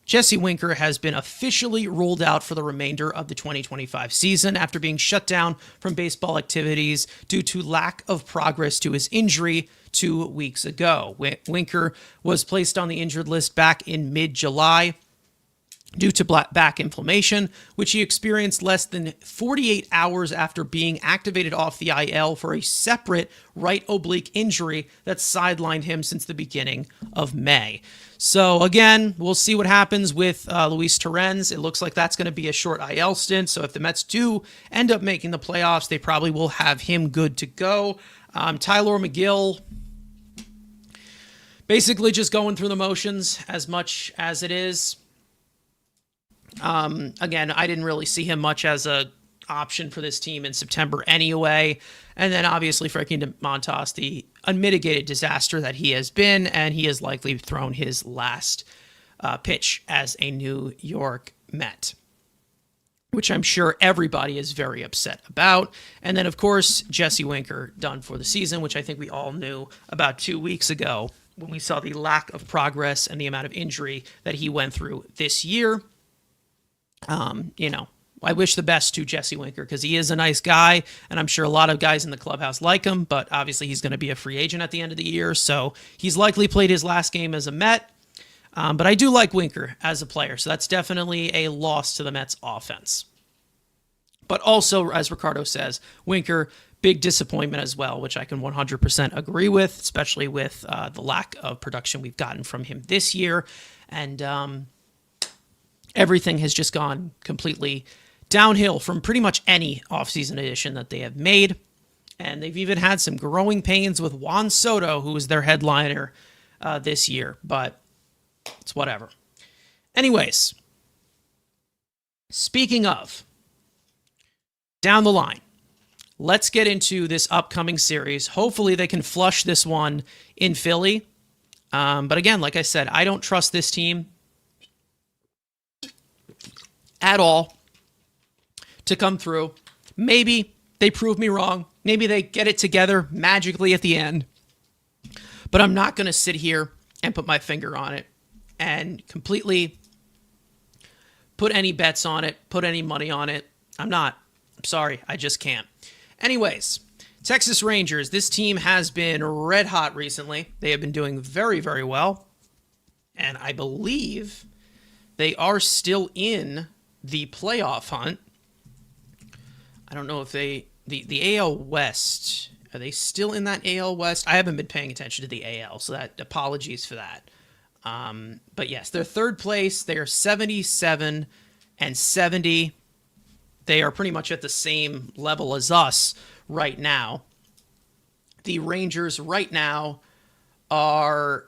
A: Jesse Winker has been officially ruled out for the remainder of the 2025 season after being shut down from baseball activities due to lack of progress to his injury 2 weeks ago. Winker was placed on the injured list back in mid-July due to back inflammation, which he experienced less than 48 hours after being activated off the IL for a separate right oblique injury that sidelined him since the beginning of May. So again, we'll see what happens with Luis Torrens. It looks like that's going to be a short IL stint, so if the Mets do end up making the playoffs, they probably will have him good to go. Tylor Megill, basically just going through the motions as much as it is. Again, I didn't really see him much as a option for this team in September anyway. And then obviously Frankie Montas, the unmitigated disaster that he has been, and he has likely thrown his last pitch as a New York Met, which I'm sure everybody is very upset about. And then, of course, Jesse Winker done for the season, which I think we all knew about 2 weeks ago when we saw the lack of progress and the amount of injury that he went through this year. I wish the best to Jesse Winker because he is a nice guy, and I'm sure a lot of guys in the clubhouse like him, but obviously he's going to be a free agent at the end of the year, so he's likely played his last game as a Met. But I do like Winker as a player, so that's definitely a loss to the Mets offense. But also, as Ricardo says, Winker, big disappointment as well, which I can 100% agree with, especially with the lack of production we've gotten from him this year. And everything has just gone completely downhill from pretty much any offseason addition that they have made. And they've even had some growing pains with Juan Soto, who was their headliner this year. But it's whatever. Anyways, speaking of down the line, let's get into this upcoming series. Hopefully they can flush this one in Philly. But again, like I said, I don't trust this team at all to come through. Maybe they prove me wrong. Maybe they get it together magically at the end. But I'm not going to sit here and put my finger on it and completely put any bets on it, put any money on it. I'm not. I'm sorry. I just can't. Anyways, Texas Rangers. This team has been red hot recently. They have been doing very, very well. And I believe they are still in the playoff hunt. I don't know if the AL West, are they still in that AL West? I haven't been paying attention to the AL, so that apologies for that. But yes, they're third place. They are 77 and 70. They are pretty much at the same level as us right now. The Rangers right now are,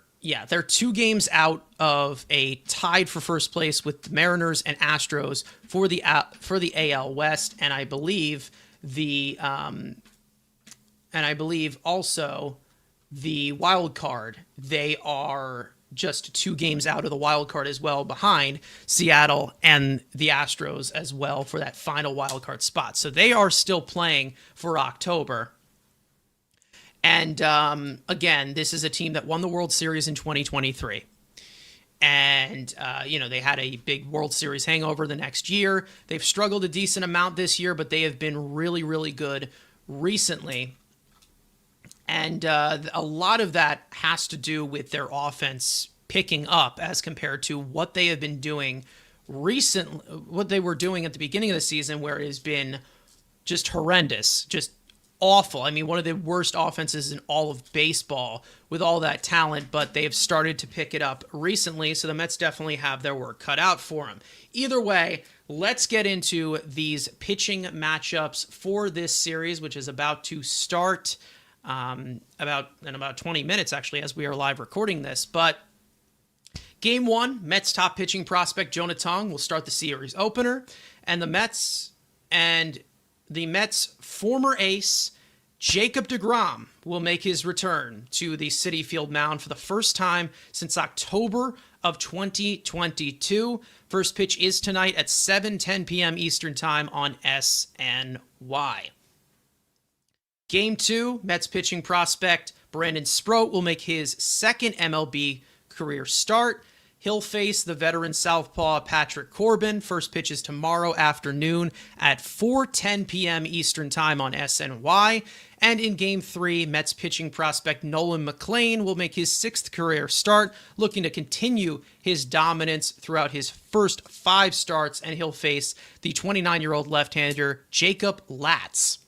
A: they're 2 games out of a tied for first place with the Mariners and Astros for the AL West, and I believe also the wild card. They are just 2 games out of the wild card as well, behind Seattle and the Astros as well for that final wild card spot. So they are still playing for October. And again, this is a team that won the World Series in 2023. And, they had a big World Series hangover the next year. They've struggled a decent amount this year, but they have been really, really good recently. And a lot of that has to do with their offense picking up as compared to what they have been doing recently, what they were doing at the beginning of the season, where it has been just horrendous, just awful. I mean, one of the worst offenses in all of baseball with all that talent, but they've started to pick it up recently, so the Mets definitely have their work cut out for them. Either way, let's get into these pitching matchups for this series, which is about to start in about 20 minutes, actually, as we are live recording this. But Game 1, Mets top pitching prospect Jonah Tong will start the series opener, and the Mets former ace Jacob deGrom will make his return to the Citi Field mound for the first time since October of 2022. First pitch is tonight at 7:10 p.m. Eastern Time on SNY. Game 2, Mets pitching prospect Brandon Sproat will make his second MLB career start. He'll face the veteran southpaw Patrick Corbin. First pitch is tomorrow afternoon at 4:10 p.m. Eastern Time on SNY. And in Game 3, Mets pitching prospect Nolan McLean will make his 6th career start, looking to continue his dominance throughout his first 5 starts, and he'll face the 29-year-old left-hander Jacob Latz.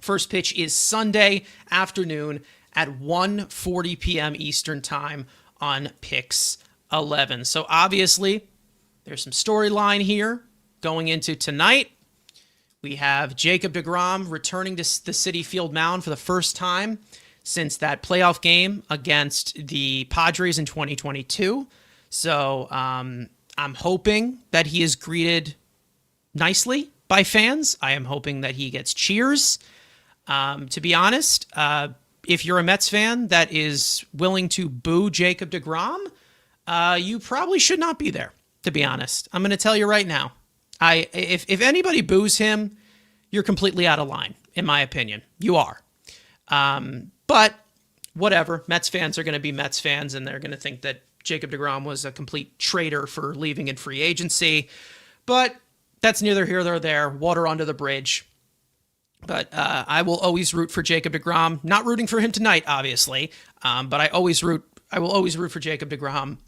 A: First pitch is Sunday afternoon at 1:40 p.m. Eastern Time on PIX 11. So obviously, there's some storyline here going into tonight. We have Jacob deGrom returning to the Citi Field mound for the first time since that playoff game against the Padres in 2022. So I'm hoping that he is greeted nicely by fans. I am hoping that he gets cheers. To be honest, if you're a Mets fan that is willing to boo Jacob deGrom, you probably should not be there, to be honest. I'm going to tell you right now. If anybody boos him, you're completely out of line, in my opinion. You are. But whatever. Mets fans are going to be Mets fans, and they're going to think that Jacob deGrom was a complete traitor for leaving in free agency. But that's neither here nor there. Water under the bridge. But I will always root for Jacob deGrom. Not rooting for him tonight, obviously. But I will always root for Jacob deGrom.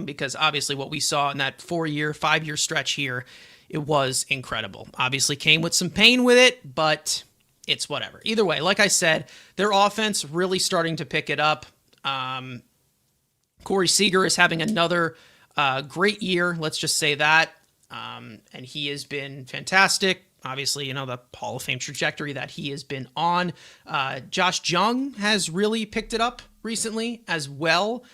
A: Because obviously what we saw in that 5-year stretch here, it was incredible. Obviously came with some pain with it, but it's whatever. Either way, like I said, their offense really starting to pick it up. Corey Seager is having another great year, let's just say that. And he has been fantastic. Obviously, the Hall of Fame trajectory that he has been on. Josh Jung has really picked it up recently as well.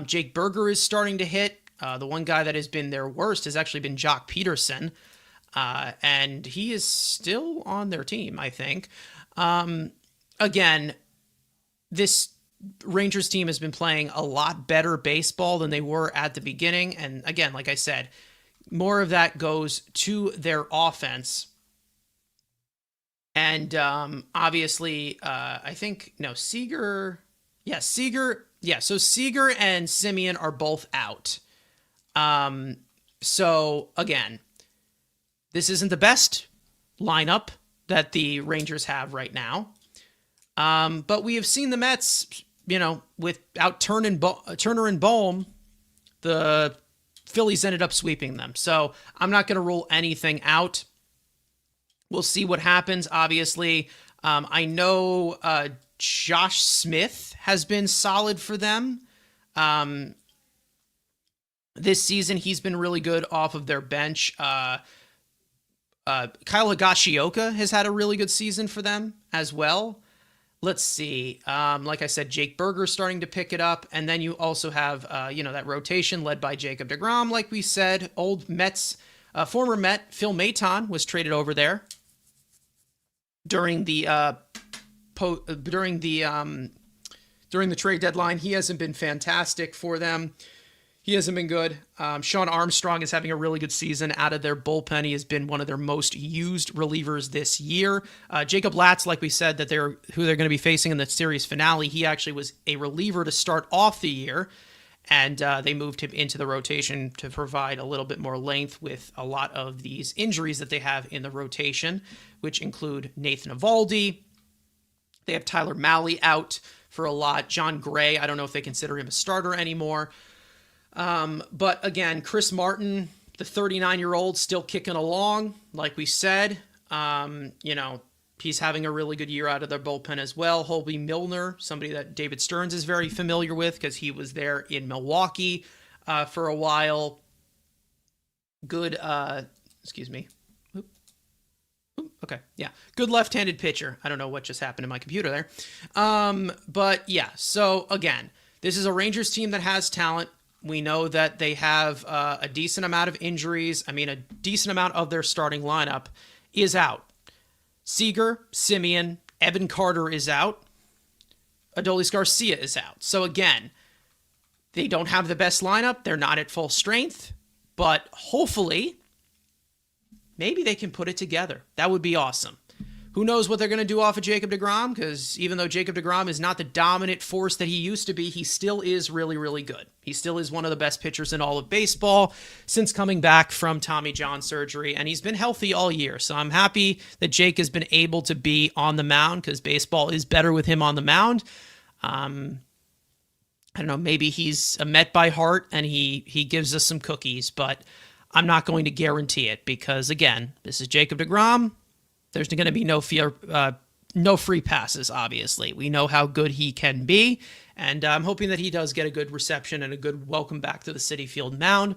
A: Jake Berger is starting to hit. The one guy that has been their worst has actually been Jock Peterson. And he is still on their team, I think. Again, this Rangers team has been playing a lot better baseball than they were at the beginning. And again, like I said, more of that goes to their offense. And obviously, I think, Seager. Yeah, Seager. Yeah, so Seager and Simeon are both out. So, again, this isn't the best lineup that the Rangers have right now. But we have seen the Mets, without Turner and Bohm, the Phillies ended up sweeping them. So I'm not going to rule anything out. We'll see what happens, obviously. I know Josh Smith has been solid for them. This season, he's been really good off of their bench. Kyle Higashioka has had a really good season for them as well. Let's see. Like I said, Jake Berger starting to pick it up. And then you also have, that rotation led by Jacob deGrom. Like we said, old Mets, former Met Phil Maton was traded over there during the trade deadline. He hasn't been fantastic for them. He hasn't been good. Sean Armstrong is having a really good season out of their bullpen. He has been one of their most used relievers this year. Jacob Latz, like we said, who they're going to be facing in the series finale. He actually was a reliever to start off the year, and they moved him into the rotation to provide a little bit more length with a lot of these injuries that they have in the rotation, which include Nathan Eovaldi. They have Tyler Mahle out for a lot. John Gray, I don't know if they consider him a starter anymore. But again, Chris Martin, the 39-year-old, still kicking along. Like we said, he's having a really good year out of their bullpen as well. Holby Milner, somebody that David Stearns is very familiar with because he was there in Milwaukee for a while. Good, excuse me. Okay, yeah. Good left-handed pitcher. I don't know what just happened to my computer there. But yeah, so again, this is a Rangers team that has talent. We know that they have a decent amount of injuries. I mean, a decent amount of their starting lineup is out. Seager, Simeon, Evan Carter is out. Adolis Garcia is out. So again, they don't have the best lineup. They're not at full strength. But hopefully, maybe they can put it together. That would be awesome. Who knows what they're going to do off of Jacob deGrom, because even though Jacob deGrom is not the dominant force that he used to be, he still is really, really good. He still is one of the best pitchers in all of baseball since coming back from Tommy John surgery, and he's been healthy all year. So I'm happy that Jake has been able to be on the mound, because baseball is better with him on the mound. I don't know, maybe he's a Met by heart, and he gives us some cookies, but I'm not going to guarantee it, because, again, this is Jacob deGrom. There's going to be no free passes, obviously. We know how good he can be, and I'm hoping that he does get a good reception and a good welcome back to the Citi Field mound,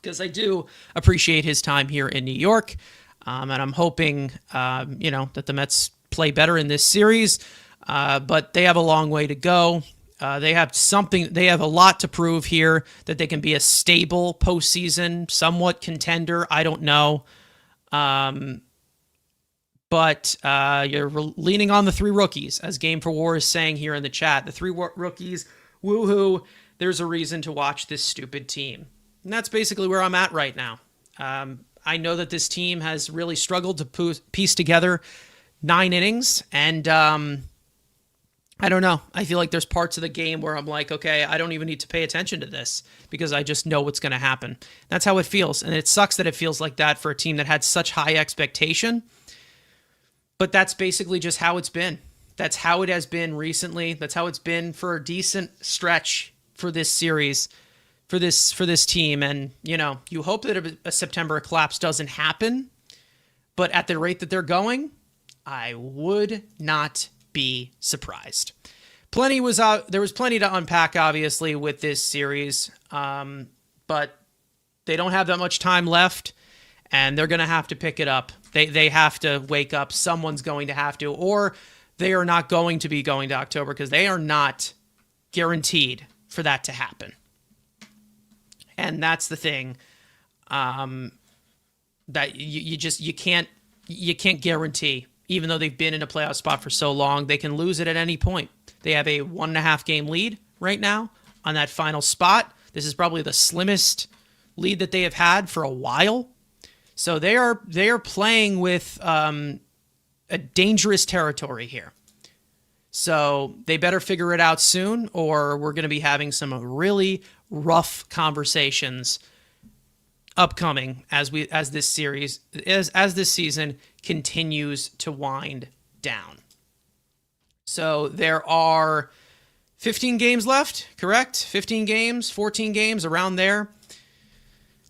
A: because I do appreciate his time here in New York, and I'm hoping, that the Mets play better in this series, but they have a long way to go. They have something. They have a lot to prove here, that they can be a stable postseason, somewhat contender. I don't know. But you're leaning on the three rookies, as Game for War is saying here in the chat. The three rookies, woohoo, there's a reason to watch this stupid team. And that's basically where I'm at right now. I know that this team has really struggled to piece together 9 innings, and I don't know. I feel like there's parts of the game where I'm like, okay, I don't even need to pay attention to this because I just know what's going to happen. That's how it feels, and it sucks that it feels like that for a team that had such high expectation. But that's basically just how it's been. That's how it has been recently. That's how it's been for a decent stretch for this series, for this team. And, you know, you hope that a September collapse doesn't happen. But at the rate that they're going, I would not be surprised. There was plenty to unpack, obviously, with this series. But they don't have that much time left, and they're going to have to pick it up. They have to wake up. Someone's going to have to, or they are not going to be going to October because they are not guaranteed for that to happen. And that's the thing, that you can't guarantee. Even though they've been in a playoff spot for so long, they can lose it at any point. They have a 1.5 game lead right now on that final spot. This is probably the slimmest lead that they have had for a while. So they are playing with a dangerous territory here. So they better figure it out soon, or we're going to be having some really rough conversations upcoming as this season continues to wind down. So there are 15 games left, correct? 15 games, 14 games, around there.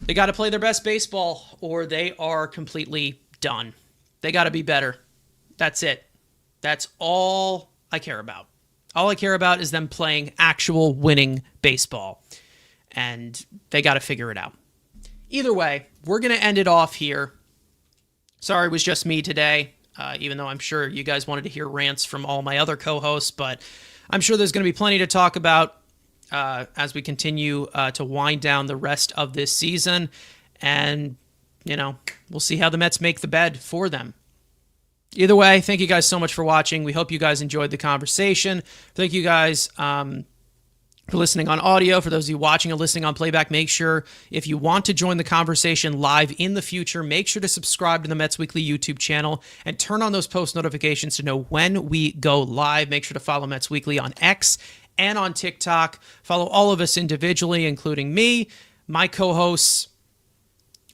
A: They got to play their best baseball or they are completely done. They got to be better. That's it. That's all I care about. All I care about is them playing actual winning baseball. And they got to figure it out. Either way, we're going to end it off here. Sorry it was just me today, even though I'm sure you guys wanted to hear rants from all my other co-hosts, but I'm sure there's going to be plenty to talk about as we continue to wind down the rest of this season. And, you know, we'll see how the Mets make the bed for them. Either way, thank you guys so much for watching. We hope you guys enjoyed the conversation. Thank you guys for listening on audio. For those of you watching or listening on playback, make sure, if you want to join the conversation live in the future, make sure to subscribe to the Mets Weekly YouTube channel and turn on those post notifications to know when we go live. Make sure to follow Mets Weekly on X and on TikTok. Follow all of us individually, including me, my co-hosts.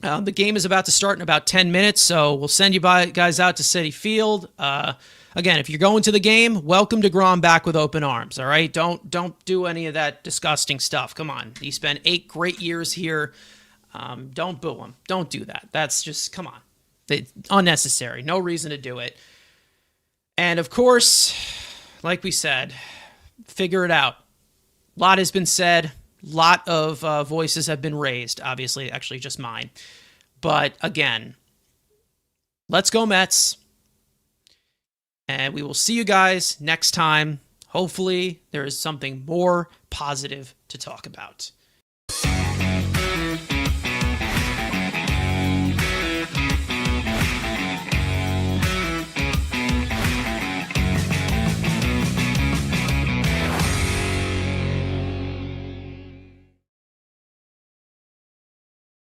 A: The game is about to start in about 10 minutes, so we'll send you guys out to Citi Field. Again, if you're going to the game, welcome to Grom back with open arms, all right? Don't do any of that disgusting stuff. Come on. You spent 8 great years here. Don't boo him. Don't do that. That's just, come on. It's unnecessary. No reason to do it. And, of course, like we said, figure it out. A lot has been said. A lot of voices have been raised. Obviously, actually just mine. But, again, let's go Mets. And we will see you guys next time. Hopefully, there is something more positive to talk about.